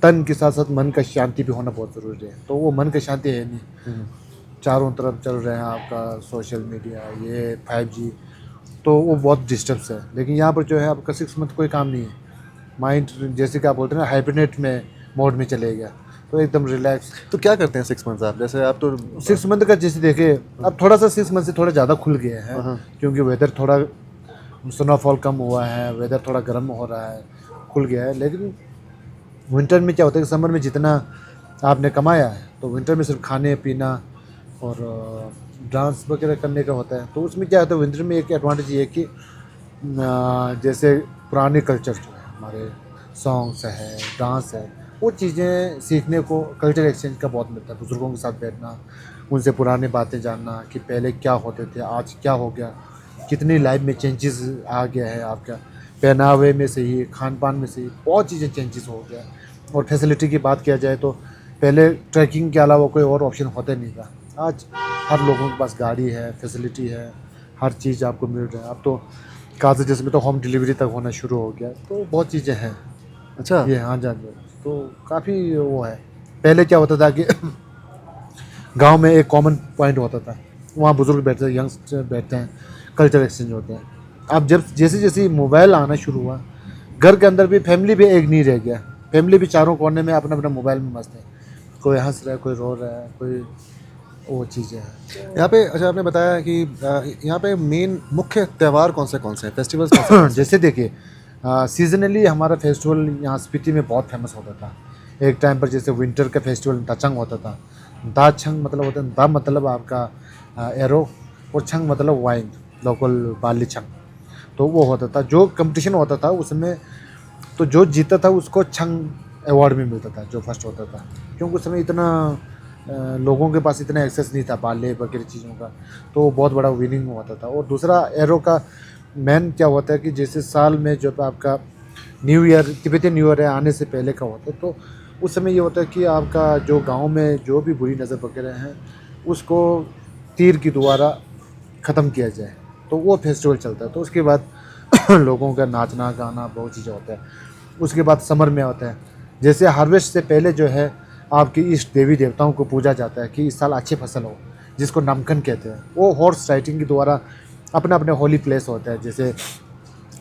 तन के साथ साथ मन का शांति भी होना बहुत ज़रूरी है। तो वो मन का शांति है नहीं, चारों तरफ चल रहे हैं आपका सोशल मीडिया, ये 5G, तो वो बहुत डिस्टर्ब्स है। लेकिन यहाँ पर जो है आपका 6 मंथ कोई काम नहीं है, माइंड जैसे कि आप बोलते हैं ना हाइबरनेट में मोड में चले गया, तो एकदम रिलैक्स। तो क्या करते हैं 6 मंथ्स आप? जैसे आप तो 6 मंथ का जैसे देखे अब थोड़ा सा 6 मंथ से थोड़ा ज़्यादा खुल गया है, क्योंकि वेदर थोड़ा स्नोफॉल कम हुआ है, वेदर थोड़ा गर्म हो रहा है, खुल गया है। लेकिन विंटर में क्या होता है कि समर में जितना आपने कमाया है तो विंटर में सिर्फ खाने पीना और डांस वगैरह करने का होता है। तो उसमें क्या होता है विंटर में एक एडवांटेज ये है कि जैसे पुराने कल्चर जो है हमारे सॉन्ग्स है, डांस है, वो चीज़ें सीखने को कल्चर एक्सचेंज का बहुत मिलता है। बुज़ुर्गों के साथ बैठना, उनसे पुरानी बातें जानना कि पहले क्या होते थे, आज क्या हो गया, कितनी लाइफ में चेंजेस आ गया है, आपका पहनावे में से ही, खान पान में से ही बहुत चीज़ें चेंजेस हो गया। और फैसिलिटी की बात किया जाए तो पहले ट्रैकिंग के अलावा कोई और ऑप्शन होता नहीं था, आज हर लोगों के पास गाड़ी है, फैसिलिटी है, हर चीज़ आपको मिल रहा है। अब तो काज़ जिसमें तो होम डिलीवरी तक होना शुरू हो गया, तो बहुत चीज़ें हैं। अच्छा, ये हाँ जान, तो काफ़ी वो है। पहले क्या होता था कि गांव में एक कॉमन पॉइंट होता था, वहाँ बुजुर्ग बैठते हैं, यंगस्टर बैठते हैं, कल्चर एक्सचेंज होते हैं। अब जब जैसे जैसे मोबाइल आना शुरू हुआ, घर के अंदर भी फैमिली भी एक नहीं रह गया, फैमिली भी चारों कोने में अपना अपना मोबाइल में मस्त है, कोई हंस रहा है, कोई रो रहा है, कोई वो चीज़ें हैं यहाँ पे। अच्छा, आपने बताया कि यहाँ पे मेन मुख्य त्यौहार कौन से हैं, फेस्टिवल्स कौन से हैं? जैसे देखिए सीजनली हमारा फेस्टिवल यहाँ स्पीति में बहुत फेमस होता था एक टाइम पर। जैसे विंटर का फेस्टिवल दाचंग होता था। दाचंग मतलब होता है, दा मतलब आपका एरो और छंग मतलब वाइन, लोकल बाली छंग, तो वो होता था। जो कंपटीशन होता था उसमें तो जो जीता था उसको छंग अवार्ड में मिलता था, जो फर्स्ट होता था, क्योंकि उस समय इतना लोगों के पास इतना एक्सेस नहीं था बाले वगैरह चीज़ों का, तो बहुत बड़ा विनिंग होता था। और दूसरा एरो का मेन क्या होता है कि जैसे साल में जब आपका न्यू ईयर, तिब्बती न्यू ईयर आने से पहले का होता है, तो उस समय ये होता है कि आपका जो गांव में जो भी बुरी नज़र वगैरह हैं उसको तीर के द्वारा ख़त्म किया जाए, तो वो फेस्टिवल चलता है। तो उसके बाद लोगों का नाचना गाना बहुत चीज़ें होता है। उसके बाद समर में होता है, जैसे हार्वेस्ट से पहले जो है आपकी इष्ट देवी देवताओं को पूजा जाता है कि इस साल अच्छी फसल हो, जिसको नामकन कहते हैं। वो हॉर्स राइडिंग के द्वारा अपने अपने होली प्लेस होता है, जैसे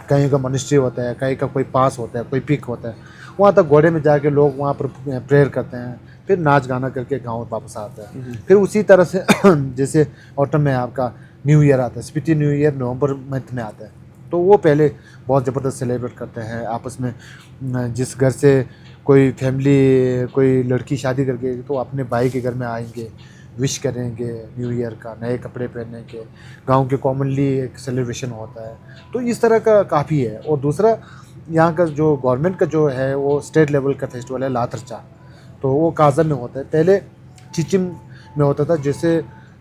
कहीं का मॉनेस्ट्री होता है, कहीं का कोई पास होता है, कोई पिक होता है, वहाँ तक घोड़े में जाके लोग वहाँ पर प्रेयर करते हैं, फिर नाच गाना करके गाँव वापस आते हैं। फिर उसी तरह से जैसे ऑटम में आपका न्यू ईयर आता है, स्पीति न्यू ईयर नवंबर मंथ में आता है, तो वो पहले बहुत ज़बरदस्त सेलिब्रेट करते हैं आपस में। जिस घर से कोई फैमिली कोई लड़की शादी करके, तो अपने भाई के घर में आएंगे, विश करेंगे न्यू ईयर का, नए कपड़े पहनेंगे, गांव के कॉमनली एक सेलिब्रेशन होता है। तो इस तरह का काफ़ी है। और दूसरा यहाँ का जो गवर्नमेंट का जो है वो स्टेट लेवल का फेस्टिवल है लाथरचा। तो वो काजा में होता है। पहले चिचिम में होता था, जैसे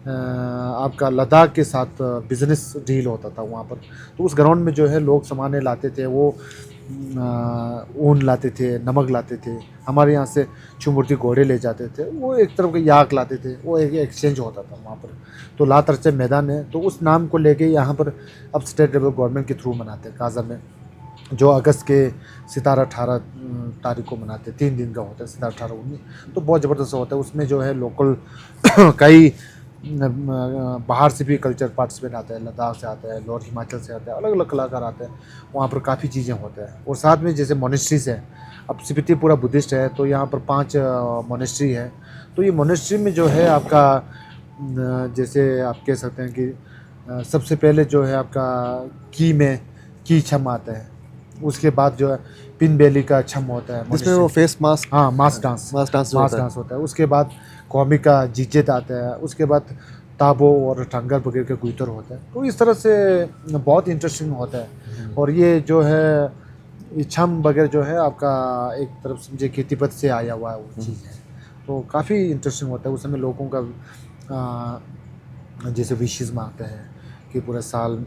आपका लद्दाख के साथ बिजनेस डील होता था वहाँ पर। तो उस ग्राउंड में जो है लोग सामान लाते थे, वो ऊन लाते थे, नमक लाते थे, हमारे यहाँ से चुमुर्ती घोड़े ले जाते थे, वो एक तरफ के याक लाते थे, वो एक एक्सचेंज होता था वहाँ पर। तो लात अरचे मैदान है, तो उस नाम को लेके यहाँ पर अब स्टेट लेवल गवर्नमेंट के थ्रू मनाते हैं काजा में, जो अगस्त के 17-18 तारीख को मनाते हैं। 3 दिन का होता है, 17-18-19। तो बहुत ज़बरदस्त होता है। उसमें जो है लोकल कई बाहर से भी कल्चर पार्टिसिपेट आता है, लद्दाख से आता है, लोअर हिमाचल से आता है, अलग अलग कलाकार आते हैं। वहाँ पर काफ़ी चीज़ें होते हैं। और साथ में जैसे मोनेस्ट्रीज है, अब स्पीति पूरा बुद्धिस्ट है, तो यहाँ पर 5 मोनेस्ट्री है। तो ये मोनेस्ट्री में जो है आपका जैसे आप कह सकते हैं कि सबसे पहले जो है आपका की छम आता है, उसके बाद जो है पिन बेली का छम होता है जिसमें वो फेस मास्क, हाँ, मास डांस होता है। उसके बाद कौमी का जीजेत आता है, उसके बाद ताबो और टांगर वगैरह का गुइतर होता है। तो इस तरह से बहुत इंटरेस्टिंग होता है। और ये जो है ये छम वगैरह जो है आपका एक तरफ समझे कि तिब्बत से आया हुआ है वो चीज़ है। तो काफ़ी इंटरेस्टिंग होता है। उस समय लोगों का जैसे विशेष मांगते हैं कि पूरा साल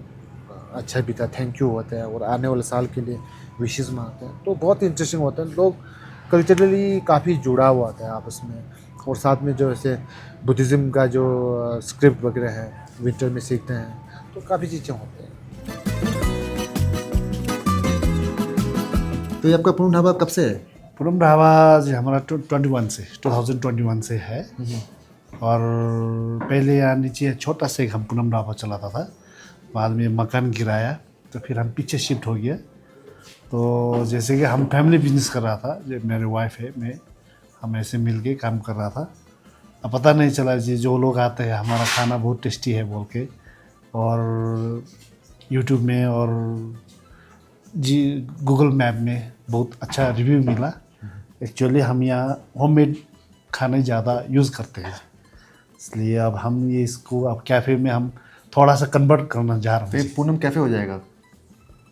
अच्छा बीता, थैंक यू होता है, और आने वाले साल के लिए विशेष मांगते हैं। तो बहुत इंटरेस्टिंग होता है। लोग कल्चरली काफ़ी जुड़ा हुआ होता है आपस में। और साथ में जो ऐसे बुद्धिज़्म का जो स्क्रिप्ट वगैरह है विंटर में सीखते हैं, तो काफ़ी चीज़ें होती हैं। तो ये आपका पूर्ण ढाबा कब से है? पूनम ढाबा जी हमारा 2021 से है। और पहले यहाँ नीचे छोटा सा एक हम पूनम ढाबा चलाता था, बाद में मकान गिराया तो फिर हम पीछे शिफ्ट हो गया। तो जैसे कि हम फैमिली बिजनेस कर रहा था, जो मेरे वाइफ है, मैं, हम ऐसे मिल के काम कर रहा था। अब पता नहीं चला जी जो लोग आते हैं हमारा खाना बहुत टेस्टी है बोल के, और यूट्यूब में और जी गूगल मैप में बहुत अच्छा रिव्यू मिला। एक्चुअली हम यहाँ होममेड खाने ज़्यादा यूज़ करते हैं, इसलिए अब हम ये इसको अब कैफ़े में हम थोड़ा सा कन्वर्ट करना जा रहे तो हैं। ये पूनम कैफ़े हो जाएगा?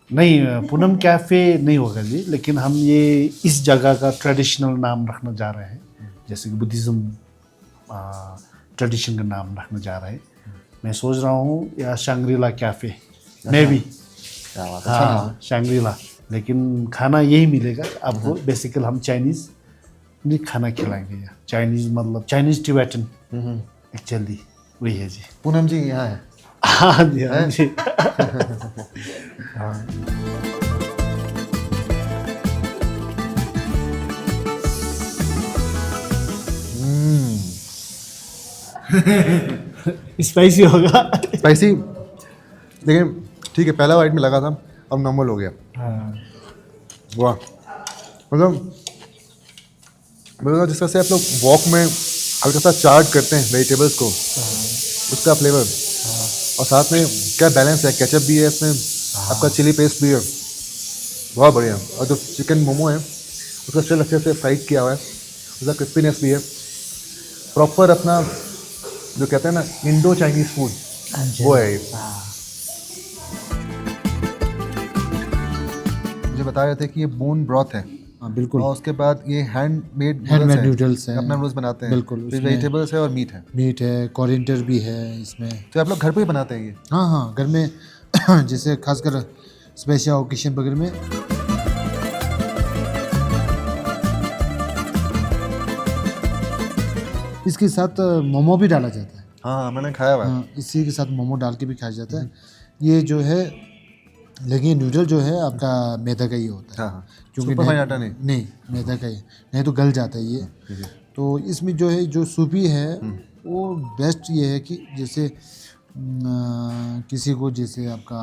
नहीं, पूनम कैफ़े नहीं होगा जी, लेकिन हम ये इस जगह का ट्रेडिशनल नाम रखना जा रहे हैं, जैसे कि बुद्धिज़्म ट्रेडिशन का नाम रखना जा रहे हैं। मैं सोच रहा हूँ या शंग्रीला कैफ़े में भी, हाँ शंग्रीला, लेकिन खाना यही मिलेगा आपको। बेसिकली हम चाइनीज़ नहीं खाना खिलाएंगे या चाइनीज़ मतलब चाइनीज़ टिबेटन एक्चुअली वही है जी। पूनम जी यहाँ है? हाँ जी, हाँ जी। हाँ। स्पाइसी होगा। स्पाइसी, लेकिन ठीक है, पहला वाइट में लगा था, अब नॉर्मल हो गया। वाह, मतलब जिस तरह से आप लोग वॉक में हल्का सा चार्ट करते हैं वेजिटेबल्स को, उसका फ्लेवर, और साथ में क्या बैलेंस है, केचप भी है इसमें, आपका चिली पेस्ट भी है, बहुत बढ़िया। और जो चिकन मोमो है उसका स्टिल अच्छे से फ्राइड किया हुआ है, उसका क्रिस्पीनेस भी है, प्रॉपर अपना जो कहते हैं ना इंडो चाइनीज़ फूड, वो है ये। मुझे बता रहे थे कि ये बोन ब्रॉथ है। हाँ बिल्कुल। और उसके बाद ये हैंडमेड नूडल्स हैं, अपना नूडल्स बनाते हैं। बिल्कुल। फिर उसमें वेजिटेबल्स है और मीट है। मीट है, कोरिएंडर भी है इसमें। तो आप लोग घर पे ही बनाते हैं ये? हाँ हाँ, घर में जैसे खासकर स्पेशल ओकेशन वगैरह में। इसके साथ मोमो भी डाला जाता है। हाँ मैंने खाया हुआ है। हाँ, इसी के साथ मोमो डाल के भी खाया जाता है। ये जो है, लेकिन नूडल जो है आपका मैदा का ही होता है। हाँ, क्योंकि सुपरफाइन आटा नहीं। नहीं, मैदा का ही, नहीं तो गल जाता है ये। तो इसमें जो है जो सूपी है वो बेस्ट ये है कि जैसे किसी को जैसे आपका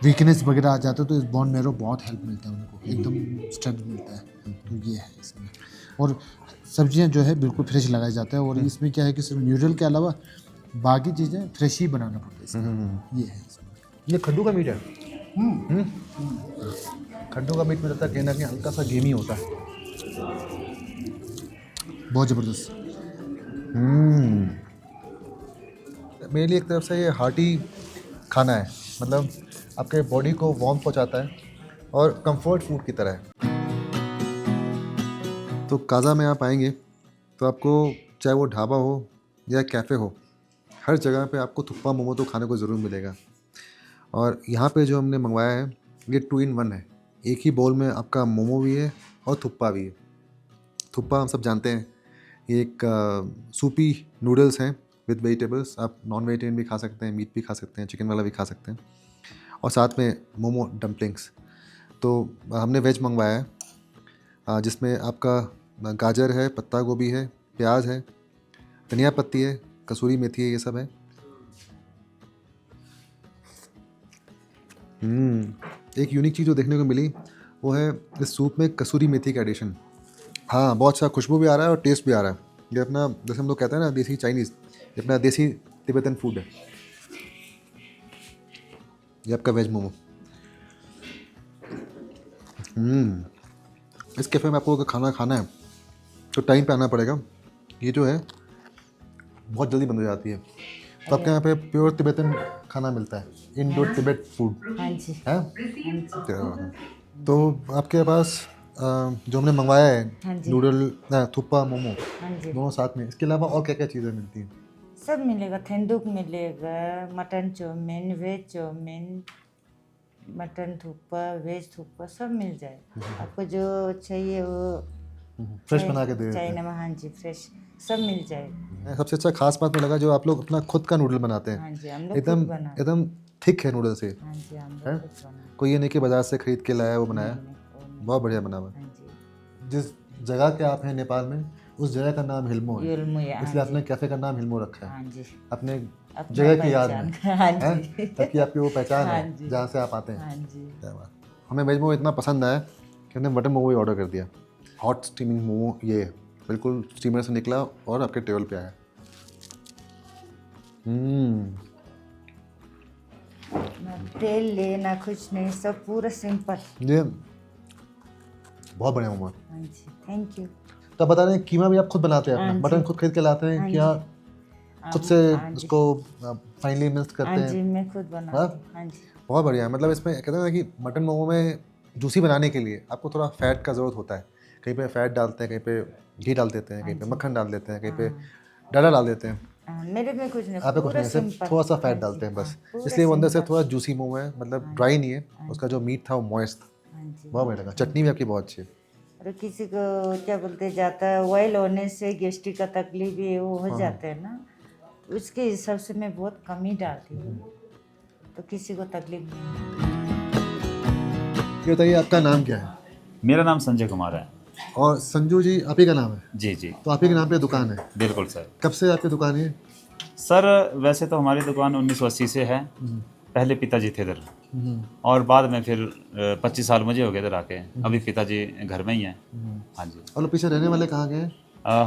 वीकनेस वगैरह आ जाता है तो इस बोन मैरो बहुत हेल्प मिलता है उनको, एकदम स्ट्रेंथ मिलता है। तो ये है इसमें। और सब्जियां जो है बिल्कुल फ्रेश लगाया जाता है। और इसमें क्या है कि सिर्फ नूडल के अलावा बाकी चीज़ें फ्रेश ही बनाना पड़ता है इसमें। ये है इसमें। ये खड्डू का मीट है। खड्डू का मीट में रहता है कहीं ना कहीं हल्का सा गेमी होता है। बहुत ज़बरदस्त। मेरे लिए एक तरफ से ये हार्टी खाना है, मतलब आपके बॉडी को वार्म पहुंचाता है और कंफर्ट फूड की तरह है। तो काज़ा में आप आएंगे तो आपको चाहे वो ढाबा हो या कैफ़े हो, हर जगह पे आपको थुक्पा मोमो तो खाने को ज़रूर मिलेगा। और यहाँ पे जो हमने मंगवाया है ये 2 in 1 है। एक ही बाउल में आपका मोमो भी है और थुक्पा भी है। थुक्पा हम सब जानते हैं, ये एक सूपी नूडल्स हैं विद वेजिटेबल्स। आप नॉन वेजिटेरियन भी खा सकते हैं, मीट भी खा सकते हैं, चिकन वाला भी खा सकते हैं, और साथ में मोमो डम्पलिंग्स। तो हमने वेज मंगवाया है जिसमें आपका गाजर है, पत्ता गोभी है, प्याज है, धनिया पत्ती है, कसूरी मेथी है, ये सब है। एक यूनिक चीज़ जो देखने को मिली वो है इस सूप में कसूरी मेथी का एडिशन। हाँ, बहुत अच्छा खुशबू भी आ रहा है और टेस्ट भी आ रहा है। ये अपना जैसे हम लोग कहते हैं ना देसी चाइनीज़, ये अपना देसी तिब्बतन फूड है। ये आपका वेज मोमो। इस कैफ़े में आपको अगर खाना खाना है तो टाइम पे आना पड़ेगा। ये जो है बहुत जल्दी बंद हो जाती है। तो आपके यहाँ पे प्योर तिब्बतन खाना मिलता है, इंडो तिब्बत फूड हाँ जी। है। तो आपके पास जो हमने मंगवाया है हाँ जी। नूडल थुप्पा मोमो हाँ जी, दोनों साथ में, इसके अलावा और क्या क्या चीज़ें मिलती हैं? सब मिलेगा। थेंदुक मिलेगा, mutton chowmein, veg chowmein, mutton thukpa, veg thukpa, सब मिल जाएगा। आपको जो चाहिए वो फ्रेश बना के दे देते चाइना में। हाँ जी, फ्रेश सब मिल जाएगा। हैं। सबसे अच्छा खास बात में लगा जो आप लोग अपना खुद का नूडल बनाते हैं। हाँ जी, हम लोग एकदम खुद बनाते हैं। एकदम थिक है नूडल से। हाँ जी, हम हैं? लोग खुद बनाते हैं। कोई ये नहीं कि बाजार से खरीद के लाया वो बनाया। वो नहीं। बहुत बढ़िया बना हुआ है। हाँ जी, जिस जगह के आप हैं नेपाल में, उस जगह का नाम हिल्मो है, युलमुया, हाँ इसलिए जी। आपने कैफ़े का नाम हिल्मो रखा है हाँ जी, अपने अपना जगह की याद पहचान में। का। हाँ हैं? जी, ताकि आपकी वो पहचान हाँ है जी। जहाँ से आप आते हैं। हाँ जी। क्या बात। हमें वेज मोमो इतना पसंद आया कि हमने मटन मोमो ही ऑर्डर कर दिया। हॉट स्टीमिंग मोमो ये बिल्कुल स्टीमर से निकला और आपके टेबल पे आया। ना तेल लेना कुछ नहीं, सब पूरा सिंपल। ये बहुत बढ़िया मोमो है। हाँ जी, थैंक यू। तो आप बता रहे हैं कीमा भी आप खुद बनाते हैं अपना? हाँ जी। मटन खुद खरीद के लाते हैं हाँ क्या जी। खुद से हाँ जी। उसको फाइनली मिक्स करते हाँ हैं? जी, मैं खुद बनाती हाँ? हूँ। हाँ जी, बहुत बढ़िया है। मतलब इसमें कहते हैं ना कि मटन मोमो में जूसी बनाने के लिए आपको थोड़ा फैट का ज़रूरत होता है। कहीं पे फैट डालते हैं, कहीं पे घी डाल देते हैं, कहीं पे मक्खन डाल देते हैं, कहीं पे डाला डाल देते हैं। हाँ, मेरे में कुछ नहीं, आप पे कुछ पूरा नहीं, सिर्फ सिंपल। थोड़ा सा हाँ फैट जी, डालते हैं बस। हाँ, पूरा इसलिए वो अंदर से सिंपल। थोड़ा जूसी मोमो है, मतलब ड्राई नहीं है। उसका जो मीट था वो मॉइस्ट था। हाँ जी। बहुत बढ़िया लगा। चटनी भी आपकी बहुत अच्छी है। और किसी को क्या बोलते जाता है, ऑयल होने से गैस्ट्रिक का तकलीफ भी वो हो जाता है ना, उसके हिसाब से मैं बहुत कम ही डालती हूँ, तो किसी को तकलीफ नहीं। ये बताइए आपका नाम क्या है? मेरा नाम संजय कुमार है। और संजू जी आप ही का नाम है? जी जी, तो आप ही के नाम पे दुकान है? बिल्कुल सर। कब से आपकी दुकान है? सर वैसे तो हमारी दुकान 1980 से है। पहले पिताजी थे इधर, और बाद में फिर 25 साल मुझे हो गए इधर आके। अभी पिताजी घर में ही हैं। हाँ जी। और लोग पीछे रहने वाले कहाँ के हैं?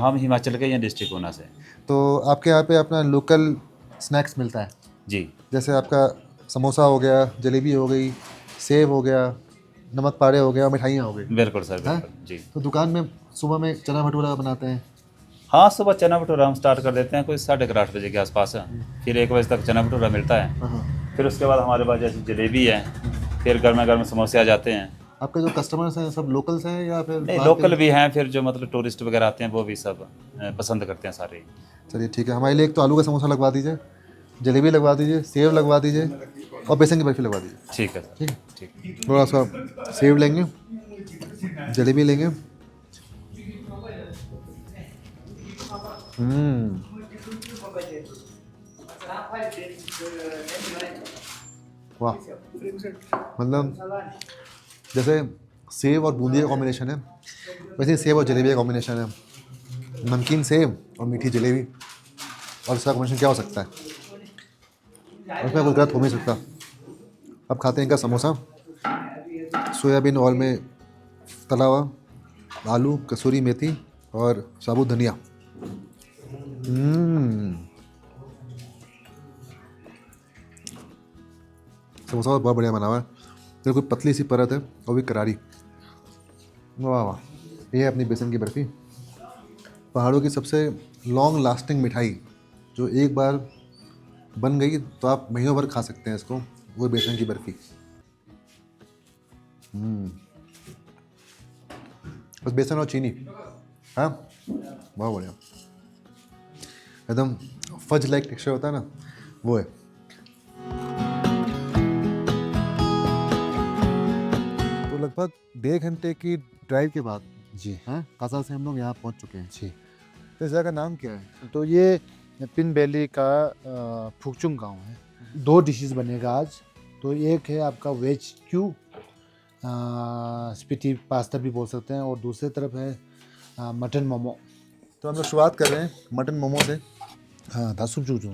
हम हिमाचल के हैं, डिस्ट्रिक्ट ऊना से। तो आपके यहाँ पे अपना लोकल स्नैक्स मिलता है, जी जैसे आपका समोसा हो गया, जलेबी हो गई, सेव हो गया, नमक पारे हो गया और मिठाइयाँ हो गई। बिल्कुल सर, हाँ? बिल्कुल जी। तो दुकान में सुबह में चना भटूरा बनाते हैं? हाँ, सुबह चना भटूरा हम स्टार्ट कर देते हैं कोई 8:30 बजे के आसपास। फिर 1 बजे तक चना भटूरा मिलता है। हाँ। फिर उसके बाद हमारे पास जैसे जलेबी है, फिर गर्मा गर्म समोसे आ जाते हैं। आपके जो कस्टमर्स हैं सब लोकल्स हैं या फिर नहीं, बाहर के? लोकल भी हैं, फिर जो मतलब टूरिस्ट वगैरह आते हैं वो भी सब पसंद करते हैं सारे। चलिए ठीक है, हमारे लिए एक तो आलू का समोसा लगवा दीजिए, जलेबी लगवा दीजिए, सेव लगवा दीजिए और बेसन की बर्फी लगवा दीजिए। ठीक है सर, ठीक है, ठीक। थोड़ा सा सेव लेंगे, जलेबी लेंगे। वाह, मतलब जैसे सेव और बूंदी का कॉम्बिनेशन है, वैसे ही सेव और जलेबी का कॉम्बिनेशन है। नमकीन सेव और मीठी जलेबी, और इसका कॉम्बिनेशन क्या हो सकता है? और इसमें कुछ गलत हो नहीं सकता। अब खाते हैं इनका समोसा, सोयाबीन ऑयल में तला हुआ, आलू, कसूरी मेथी और साबुत धनिया। समोसा बहुत बढ़िया बना हुआ है, बिल्कुल पतली सी परत है और भी करारी। वाह वाह। ये है अपनी बेसन की बर्फ़ी, पहाड़ों की सबसे लॉन्ग लास्टिंग मिठाई, जो एक बार बन गई तो आप महीनों भर खा सकते हैं इसको, वो बेसन की बर्फ़ी। बस बेसन और चीनी, हाँ बहुत बढ़िया, एकदम फज लाइक टेक्सचर होता है ना, वो है। तो लगभग 1.5 घंटे की ड्राइव के बाद जी हाँ कासा से हम लोग यहाँ पहुँच चुके हैं। जी। तो इस जगह का नाम क्या है? तो ये पिन वैली का फुकचुंग गांव है। 2 डिशेस बनेगा आज। तो एक है आपका वेज क्यू, स्पीति पास्ता भी बोल सकते हैं, और दूसरी तरफ है मटन मोमो। तो हम लोग शुरुआत कर रहे हैं मटन मोमो से। हाँ, दासुप जो जो